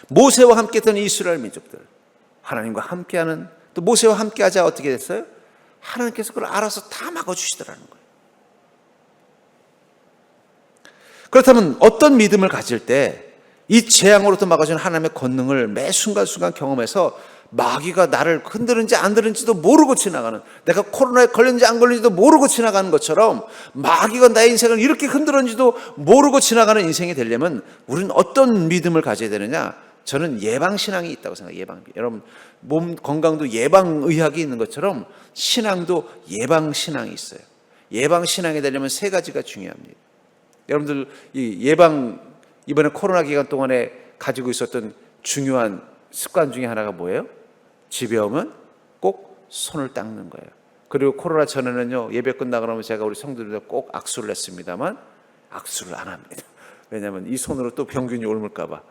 모세와 함께했던 이스라엘 민족들, 하나님과 함께하는, 또 모세와 함께하자 어떻게 됐어요? 하나님께서 그걸 알아서 다 막아주시더라는 거예요. 그렇다면 어떤 믿음을 가질 때 이 재앙으로부터 막아주는 하나님의 권능을 매 순간순간 경험해서 마귀가 나를 흔드는지 안 흔드는지도 모르고 지나가는, 내가 코로나에 걸렸는지 안 걸렸는지도 모르고 지나가는 것처럼 마귀가 나의 인생을 이렇게 흔들었는지도 모르고 지나가는 인생이 되려면 우리는 어떤 믿음을 가져야 되느냐? 저는 예방신앙이 있다고 생각해요. 여러분, 몸 건강도 예방의학이 있는 것처럼 신앙도 예방신앙이 있어요. 예방 신앙이 되려면 세 가지가 중요합니다. 여러분들 이번에 코로나 기간 동안에 가지고 있었던 중요한 습관 중에 하나가 뭐예요? 집에 오면 꼭 손을 닦는 거예요. 그리고 코로나 전에는요, 예배 끝나고 나면 제가 우리 성도들과 꼭 악수를 했습니다만 악수를 안 합니다. 왜냐하면 이 손으로 또 병균이 옮을까 봐.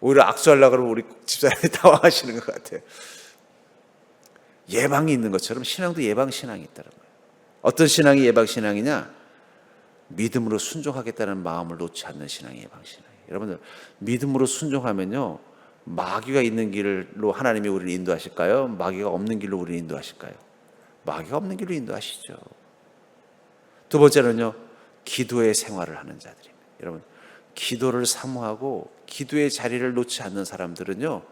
오히려 악수하려고 그러면 우리 집사님이 당황하시는 것 같아요. 예방이 있는 것처럼 신앙도 예방신앙이 있다는 거예요. 어떤 신앙이 예방신앙이냐? 믿음으로 순종하겠다는 마음을 놓지 않는 신앙이 예방신앙이에요. 여러분들, 믿음으로 순종하면요, 마귀가 있는 길로 하나님이 우리를 인도하실까요? 마귀가 없는 길로 우리를 인도하실까요? 마귀가 없는 길로 인도하시죠. 두 번째는요, 기도의 생활을 하는 자들입니다. 여러분, 기도를 사모하고 기도의 자리를 놓지 않는 사람들은요,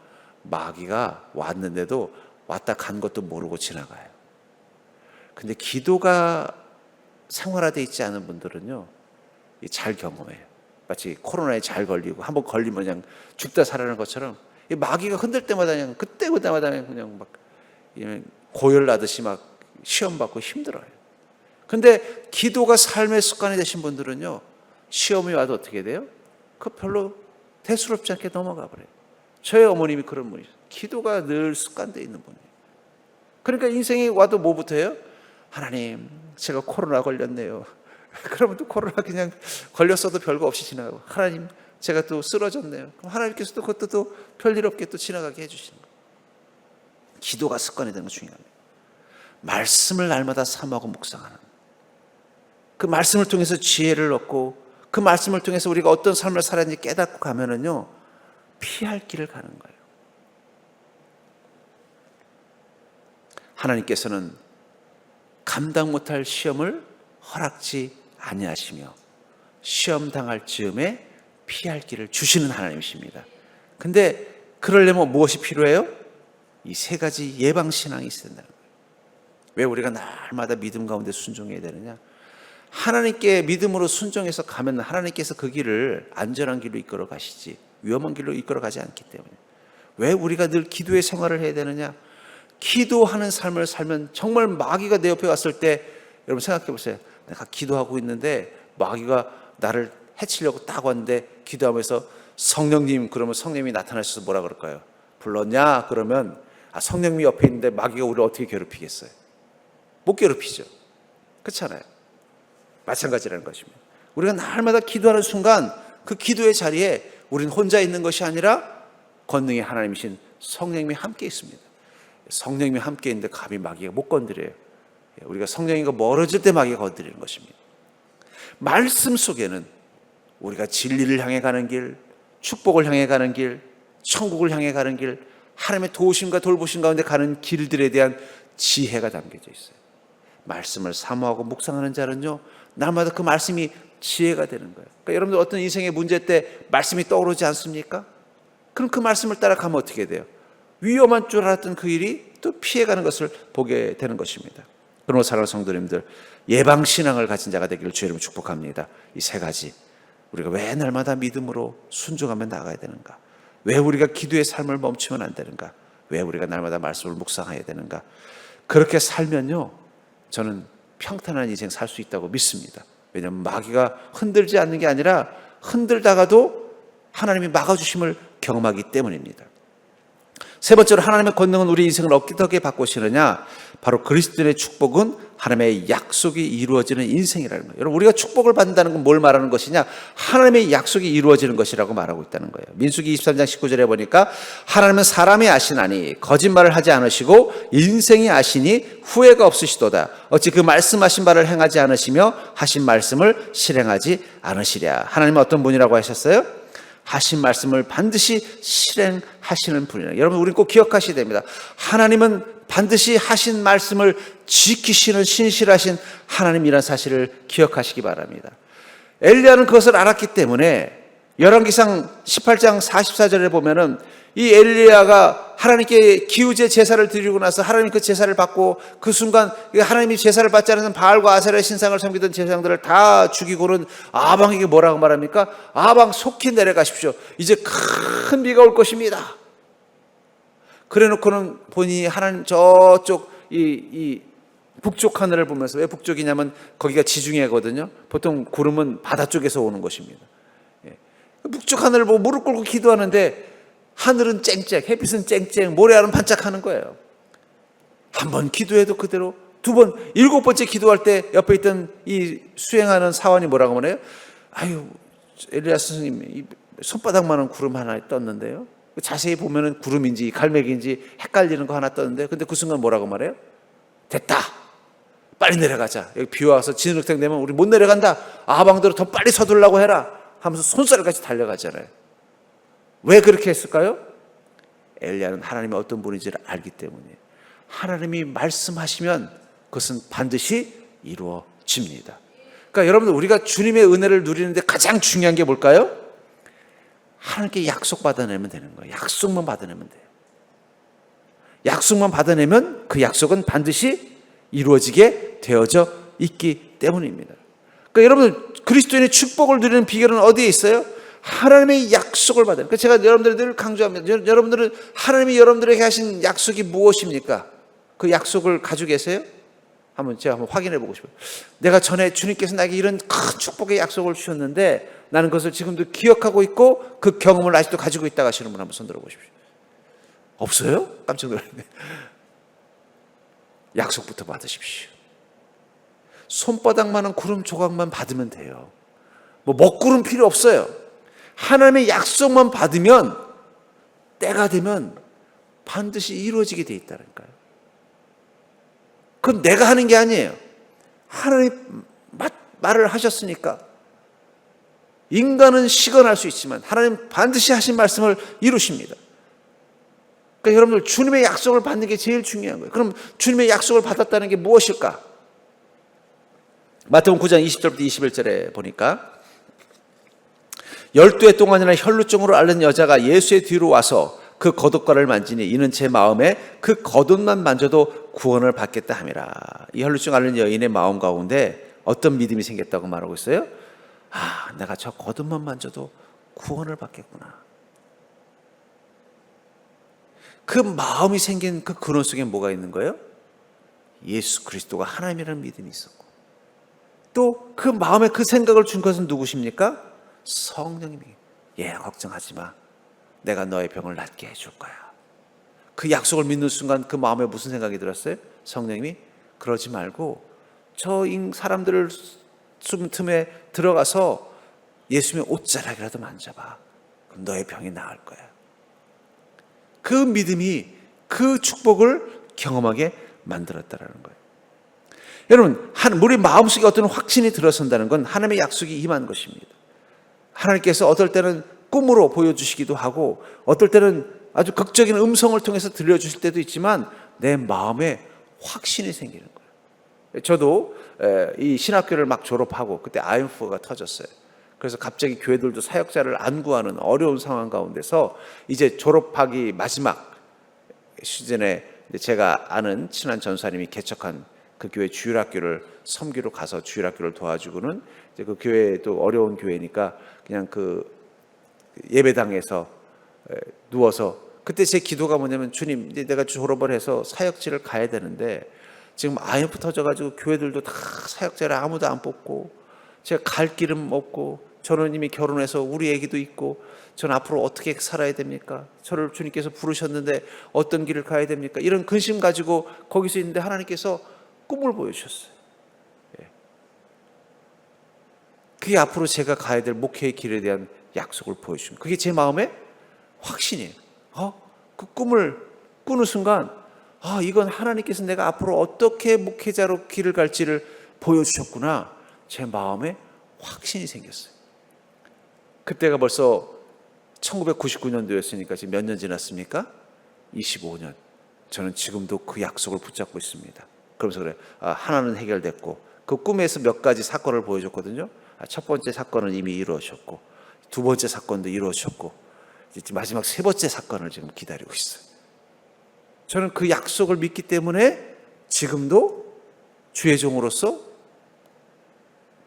마귀가 왔는데도 왔다 간 것도 모르고 지나가요. 근데 기도가 생활화되어 있지 않은 분들은요, 잘 경험해요. 마치 코로나에 잘 걸리고 한번 걸리면 그냥 죽다 살아나는 것처럼 마귀가 흔들 때마다 그냥 그때마다 그냥 막 고열나듯이 막 시험 받고 힘들어요. 근데 기도가 삶의 습관이 되신 분들은요, 시험이 와도 어떻게 돼요? 그거 별로 대수롭지 않게 넘어가 버려요. 저희 어머님이 그런 분이세요. 기도가 늘 습관되어 있는 분이에요. 그러니까 인생이 와도 뭐부터 해요? 하나님, 제가 코로나 걸렸네요. 그러면 또 코로나 그냥 걸렸어도 별거 없이 지나가고, 하나님, 제가 또 쓰러졌네요. 그럼 하나님께서도 그것도 또 별일 없게 또 지나가게 해주시는 거예요. 기도가 습관이 되는 거 중요합니다. 말씀을 날마다 사모하고 묵상하는, 그 말씀을 통해서 지혜를 얻고 그 말씀을 통해서 우리가 어떤 삶을 살았는지 깨닫고 가면은요, 피할 길을 가는 거예요. 하나님께서는 감당 못할 시험을 허락지 아니하시며 시험 당할 즈음에 피할 길을 주시는 하나님이십니다. 근데 그러려면 무엇이 필요해요? 이 세 가지 예방신앙이 있어야 된다는 거예요. 왜 우리가 날마다 믿음 가운데 순종해야 되느냐? 하나님께 믿음으로 순종해서 가면 하나님께서 그 길을 안전한 길로 이끌어 가시지 위험한 길로 이끌어 가지 않기 때문에. 왜 우리가 늘 기도의 생활을 해야 되느냐? 기도하는 삶을 살면 정말 마귀가 내 옆에 왔을 때, 여러분 생각해 보세요. 내가 기도하고 있는데 마귀가 나를 해치려고 딱 왔는데 기도하면서 성령님, 그러면 성령님이 나타나셔서 뭐라 그럴까요? 불렀냐? 그러면 성령님이 옆에 있는데 마귀가 우리를 어떻게 괴롭히겠어요? 못 괴롭히죠. 그렇잖아요. 마찬가지라는 것입니다. 우리가 날마다 기도하는 순간 그 기도의 자리에 우리는 혼자 있는 것이 아니라 권능의 하나님이신 성령님이 함께 있습니다. 성령님이 함께 있는데 감히 마귀가 못 건드려요. 우리가 성령님과 멀어질 때 마귀가 건드리는 것입니다. 말씀 속에는 우리가 진리를 향해 가는 길, 축복을 향해 가는 길, 천국을 향해 가는 길, 하나님의 도우심과 돌보심 가운데 가는 길들에 대한 지혜가 담겨져 있어요. 말씀을 사모하고 묵상하는 자는요, 날마다 그 말씀이 지혜가 되는 거예요. 그러니까 여러분들 어떤 인생의 문제 때 말씀이 떠오르지 않습니까? 그럼 그 말씀을 따라가면 어떻게 돼요? 위험한 줄 알았던 그 일이 또 피해가는 것을 보게 되는 것입니다. 그러므로 사랑하는 성도님들, 예방신앙을 가진 자가 되기를 주의 이름으로 축복합니다. 이 세 가지, 우리가 왜 날마다 믿음으로 순종하며 나가야 되는가? 왜 우리가 기도의 삶을 멈추면 안 되는가? 왜 우리가 날마다 말씀을 묵상해야 되는가? 그렇게 살면요, 저는 평탄한 인생 살 수 있다고 믿습니다. 왜냐하면 마귀가 흔들지 않는 게 아니라 흔들다가도 하나님이 막아주심을 경험하기 때문입니다. 세 번째로, 하나님의 권능은 우리 인생을 어떻게 바꾸시느냐? 바로 그리스도의 축복은 하나님의 약속이 이루어지는 인생이라는 거예요. 여러분, 우리가 축복을 받는다는 건 뭘 말하는 것이냐? 하나님의 약속이 이루어지는 것이라고 말하고 있다는 거예요. 민수기 23장 19절에 보니까 하나님은 사람이 아시나니 거짓말을 하지 않으시고 인생이 아시니 후회가 없으시도다. 어찌 그 말씀하신 바를 행하지 않으시며 하신 말씀을 실행하지 않으시랴. 하나님은 어떤 분이라고 하셨어요? 하신 말씀을 반드시 실행하시는 분이라. 여러분, 우리는 꼭 기억하셔야 됩니다. 하나님은 반드시 하신 말씀을 지키시는 신실하신 하나님이라는 사실을 기억하시기 바랍니다. 엘리야는 그것을 알았기 때문에 열왕기상 18장 44절에 보면은 이 엘리야가 하나님께 기우제 제사를 드리고 나서 하나님 그 제사를 받고 그 순간 하나님이 제사를 받지 않는 바알과 아세라의 신상을 섬기던 제사장들을 다 죽이고는 아방에게 뭐라고 말합니까? 아방 속히 내려가십시오. 이제 큰 비가 올 것입니다. 그래 놓고는 본인이 하나님 저쪽 이 북쪽 하늘을 보면서, 왜 북쪽이냐면 거기가 지중해거든요. 보통 구름은 바다 쪽에서 오는 것입니다. 예. 북쪽 하늘을 보고 무릎 꿇고 기도하는데 하늘은 쨍쨍, 햇빛은 쨍쨍, 모래알은 반짝하는 거예요. 한 번 기도해도 그대로, 두 번, 7번째 기도할 때 옆에 있던 이 수행하는 사원이 뭐라고 말해요? 아유, 엘리야 스승님, 이 손바닥만한 구름 하나 떴는데요. 자세히 보면은 구름인지 갈매기인지 헷갈리는 거 하나 떴는데, 근데 그 순간 뭐라고 말해요? 됐다, 빨리 내려가자. 여기 비 와서 진흙탕 되면 우리 못 내려간다. 아방대로 더 빨리 서둘라고 해라 하면서 손살같이 달려가잖아요. 왜 그렇게 했을까요? 엘리야는 하나님이 어떤 분인지를 알기 때문이에요. 하나님이 말씀하시면 그것은 반드시 이루어집니다. 그러니까 여러분들, 우리가 주님의 은혜를 누리는데 가장 중요한 게 뭘까요? 하나님께 약속 받아내면 되는 거예요. 약속만 받아내면 돼요. 약속만 받아내면 그 약속은 반드시 이루어지게 되어져 있기 때문입니다. 그러니까 여러분들, 그리스도인의 축복을 누리는 비결은 어디에 있어요? 하나님의 약속을 받아요. 그러니까 제가 여러분들을 늘 강조합니다. 여러분들은 하나님이 여러분들에게 하신 약속이 무엇입니까? 그 약속을 가지고 계세요? 제가 한번 확인해 보고 싶어요. 내가 전에 주님께서 나에게 이런 큰 축복의 약속을 주셨는데 나는 그것을 지금도 기억하고 있고 그 경험을 아직도 가지고 있다고 하시는 분 한번 손 들어보십시오. 없어요? 깜짝 놀랐네. 약속부터 받으십시오. 손바닥만한 구름 조각만 받으면 돼요. 뭐 먹구름 필요 없어요. 하나님의 약속만 받으면 때가 되면 반드시 이루어지게 돼 있다니까요. 그건 내가 하는 게 아니에요. 하나님 말을 하셨으니까. 인간은 시건할 수 있지만 하나님 반드시 하신 말씀을 이루십니다. 그러니까 여러분들, 주님의 약속을 받는 게 제일 중요한 거예요. 그럼 주님의 약속을 받았다는 게 무엇일까? 마태복음 9장 20절부터 21절에 보니까 12해 동안이나 혈루증으로 앓는 여자가 예수의 뒤로 와서 그 겉옷가를 만지니 이는 제 마음에 그 겉옷만 만져도 구원을 받겠다 함이라. 이 혈루증 앓는 여인의 마음 가운데 어떤 믿음이 생겼다고 말하고 있어요? 아, 내가 저 겉옷만 만져도 구원을 받겠구나. 그 마음이 생긴 그 근원 속에 뭐가 있는 거예요? 예수 그리스도가 하나님이라는 믿음이 있었고, 또 그 마음에 그 생각을 준 것은 누구십니까? 성령님이. 예, 걱정하지 마. 내가 너의 병을 낫게 해줄 거야. 그 약속을 믿는 순간 그 마음에 무슨 생각이 들었어요? 성령님이 그러지 말고 저 사람들을 숨 틈에 들어가서 예수님의 옷자락이라도 만져봐. 그럼 너의 병이 나을 거야. 그 믿음이 그 축복을 경험하게 만들었다라는 거예요. 여러분, 우리 마음속에 어떤 확신이 들어선다는 건 하나님의 약속이 임한 것입니다. 하나님께서 어떨 때는 꿈으로 보여주시기도 하고 어떨 때는 아주 극적인 음성을 통해서 들려주실 때도 있지만 내 마음에 확신이 생기는 거예요. 저도 이 신학교를 막 졸업하고 그때 IMF가 터졌어요. 그래서 갑자기 교회들도 사역자를 안 구하는 어려운 상황 가운데서 이제 졸업하기 마지막 시즌에 제가 아는 친한 전사님이 개척한 그 교회 주일학교를 섬기러 가서 주일학교를 도와주고는 이제 그 교회도 어려운 교회니까 그냥 그 예배당에서 누워서, 그때 제 기도가 뭐냐면, 주님, 이제 내가 졸업을 해서 사역지를 가야 되는데 지금 IMF 터져가지고 교회들도 다 사역자를 아무도 안 뽑고 제가 갈 길은 없고 저는 이미 결혼해서 우리 애기도 있고 저는 앞으로 어떻게 살아야 됩니까? 저를 주님께서 부르셨는데 어떤 길을 가야 됩니까? 이런 근심 가지고 거기서 있는데 하나님께서 꿈을 보여주셨어요. 그게 앞으로 제가 가야 될 목회의 길에 대한 약속을 보여주신, 그게 제 마음의 확신이에요. 그 꿈을 꾸는 순간 이건 하나님께서 내가 앞으로 어떻게 목회자로 길을 갈지를 보여주셨구나. 제 마음에 확신이 생겼어요. 그때가 벌써 1999년도였으니까 지금 몇 년 지났습니까? 25년. 저는 지금도 그 약속을 붙잡고 있습니다. 그러면서 그래요. 하나는 해결됐고, 그 꿈에서 몇 가지 사건을 보여줬거든요. 첫 번째 사건은 이미 이루어졌고, 두 번째 사건도 이루어졌고, 이제 마지막 세 번째 사건을 지금 기다리고 있어요. 저는 그 약속을 믿기 때문에 지금도 주의 종으로서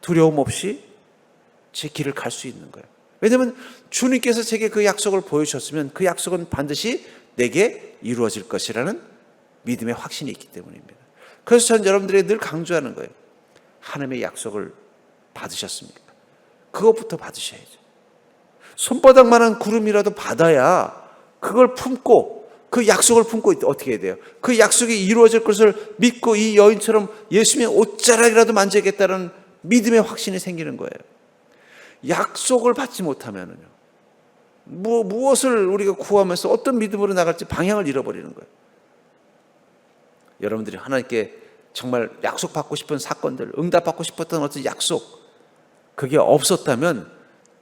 두려움 없이 제 길을 갈 수 있는 거예요. 왜냐하면 주님께서 제게 그 약속을 보여주셨으면 그 약속은 반드시 내게 이루어질 것이라는 믿음의 확신이 있기 때문입니다. 그래서 전 여러분들에게 늘 강조하는 거예요. 하나님의 약속을 받으셨습니까? 그것부터 받으셔야죠. 손바닥만한 구름이라도 받아야 그걸 품고, 그 약속을 품고 어떻게 해야 돼요? 그 약속이 이루어질 것을 믿고 이 여인처럼 예수님의 옷자락이라도 만지겠다는 믿음의 확신이 생기는 거예요. 약속을 받지 못하면요, 무엇을 우리가 구하면서 어떤 믿음으로 나갈지 방향을 잃어버리는 거예요. 여러분들이 하나님께 정말 약속받고 싶은 사건들, 응답받고 싶었던 어떤 약속, 그게 없었다면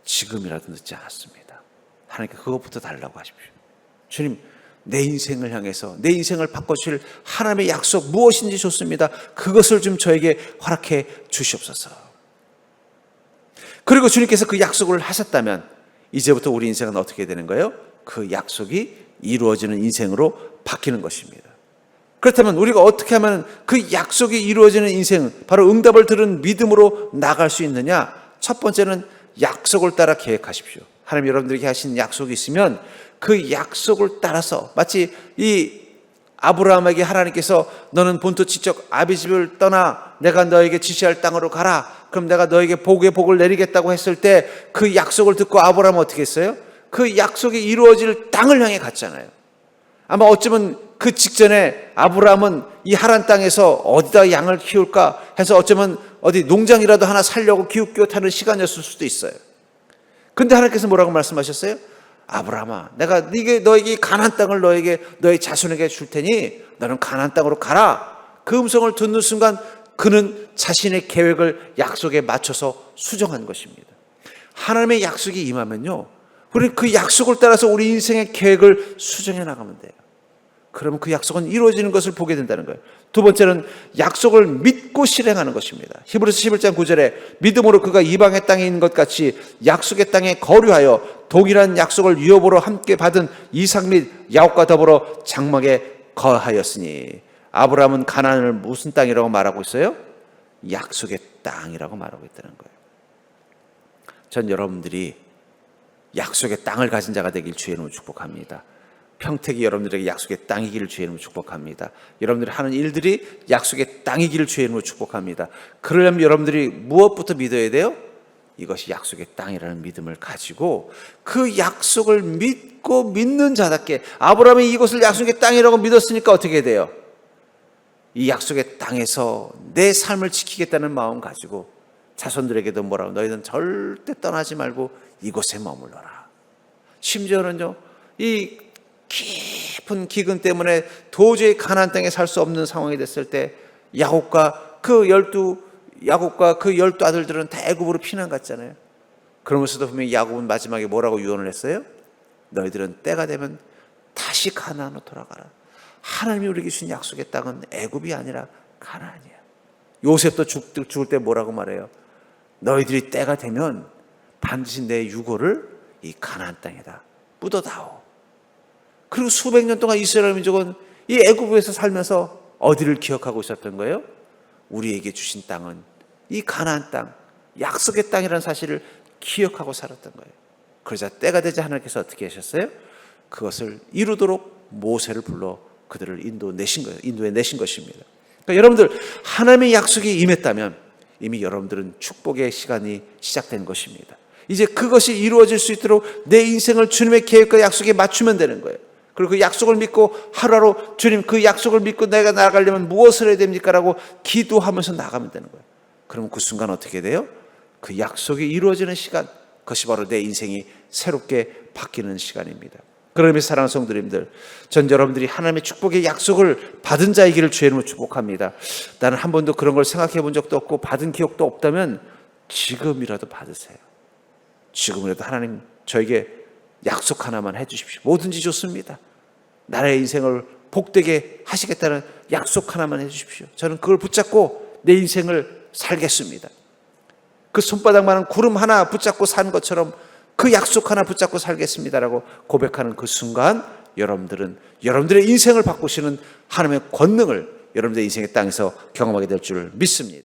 지금이라도 늦지 않았습니다. 하나님께 그것부터 달라고 하십시오. 주님, 내 인생을 향해서 내 인생을 바꿔주실 하나님의 약속 무엇인지 좋습니다. 그것을 좀 저에게 허락해 주시옵소서. 그리고 주님께서 그 약속을 하셨다면 이제부터 우리 인생은 어떻게 되는 거예요? 그 약속이 이루어지는 인생으로 바뀌는 것입니다. 그렇다면 우리가 어떻게 하면 그 약속이 이루어지는 인생, 바로 응답을 들은 믿음으로 나갈 수 있느냐? 첫 번째는 약속을 따라 계획하십시오. 하나님 여러분들에게 하신 약속이 있으면 그 약속을 따라서, 마치 이 아브라함에게 하나님께서 너는 본토 지적 아비 집을 떠나 내가 너에게 지시할 땅으로 가라, 그럼 내가 너에게 복의 복을 내리겠다고 했을 때 그 약속을 듣고 아브라함은 어떻게 했어요? 그 약속이 이루어질 땅을 향해 갔잖아요. 아마 어쩌면 그 직전에 아브라함은 이 하란 땅에서 어디다 양을 키울까 해서 어쩌면 어디 농장이라도 하나 살려고 기웃기웃하는 시간이었을 수도 있어요. 근데 하나님께서 뭐라고 말씀하셨어요? 아브라함아, 내가 너에게 가나안 땅을 너의 자손에게 줄 테니 너는 가나안 땅으로 가라. 그 음성을 듣는 순간 그는 자신의 계획을 약속에 맞춰서 수정한 것입니다. 하나님의 약속이 임하면요, 우리 그 약속을 따라서 우리 인생의 계획을 수정해 나가면 돼요. 그러면 그 약속은 이루어지는 것을 보게 된다는 거예요. 두 번째는 약속을 믿고 실행하는 것입니다. 히브리서 11장 9절에 믿음으로 그가 이방의 땅에 있는 것 같이 약속의 땅에 거류하여 동일한 약속을 유업으로 함께 받은 이삭 및 야곱과 더불어 장막에 거하였으니. 아브라함은 가나안을 무슨 땅이라고 말하고 있어요? 약속의 땅이라고 말하고 있다는 거예요. 전 여러분들이 약속의 땅을 가진 자가 되길 주의 이름으로 축복합니다. 평택이 여러분들에게 약속의 땅이기를 주의 이름으로 축복합니다. 여러분들이 하는 일들이 약속의 땅이기를 주의 이름으로 축복합니다. 그러려면 여러분들이 무엇부터 믿어야 돼요? 이것이 약속의 땅이라는 믿음을 가지고 그 약속을 믿고 믿는 자답게, 아브라함이 이것을 약속의 땅이라고 믿었으니까 어떻게 돼요? 이 약속의 땅에서 내 삶을 지키겠다는 마음 가지고 자손들에게도 뭐라고, 너희는 절대 떠나지 말고 이곳에 머물러라. 심지어는요, 이 깊은 기근 때문에 도저히 가나안 땅에 살 수 없는 상황이 됐을 때 야곱과 그 열두 아들들은 다 애굽으로 피난 갔잖아요. 그러면서도 분명히 야곱은 마지막에 뭐라고 유언을 했어요? 너희들은 때가 되면 다시 가나안으로 돌아가라. 하나님이 우리에게 주신 약속의 땅은 애굽이 아니라 가나안이야. 요셉도 죽을 때 뭐라고 말해요? 너희들이 때가 되면 반드시 내 유고를 이 가나안 땅에다 묻어다오. 그리고 수백 년 동안 이스라엘 민족은 이 애굽에서 살면서 어디를 기억하고 있었던 거예요? 우리에게 주신 땅은 이 가나안 땅, 약속의 땅이라는 사실을 기억하고 살았던 거예요. 그러자 때가 되자 하나님께서 어떻게 하셨어요? 그것을 이루도록 모세를 불러 그들을 인도에 내신 것입니다. 그러니까 여러분들, 하나님의 약속이 임했다면 이미 여러분들은 축복의 시간이 시작된 것입니다. 이제 그것이 이루어질 수 있도록 내 인생을 주님의 계획과 약속에 맞추면 되는 거예요. 그리고 그 약속을 믿고 하루하루 주님, 그 약속을 믿고 내가 나아가려면 무엇을 해야 됩니까? 라고 기도하면서 나가면 되는 거예요. 그러면 그 순간 어떻게 돼요? 그 약속이 이루어지는 시간, 그것이 바로 내 인생이 새롭게 바뀌는 시간입니다. 그러면서 사랑하는 성도님들, 전 여러분들이 하나님의 축복의 약속을 받은 자이기를 주의 이름으로 축복합니다. 나는 한 번도 그런 걸 생각해 본 적도 없고 받은 기억도 없다면 지금이라도 받으세요. 지금이라도 하나님 저에게 약속 하나만 해주십시오. 뭐든지 좋습니다. 나의 인생을 복되게 하시겠다는 약속 하나만 해주십시오. 저는 그걸 붙잡고 내 인생을 살겠습니다. 그 손바닥만한 구름 하나 붙잡고 산 것처럼 그 약속 하나 붙잡고 살겠습니다라고 고백하는 그 순간 여러분들은 여러분들의 인생을 바꾸시는 하나님의 권능을 여러분들의 인생의 땅에서 경험하게 될 줄 믿습니다.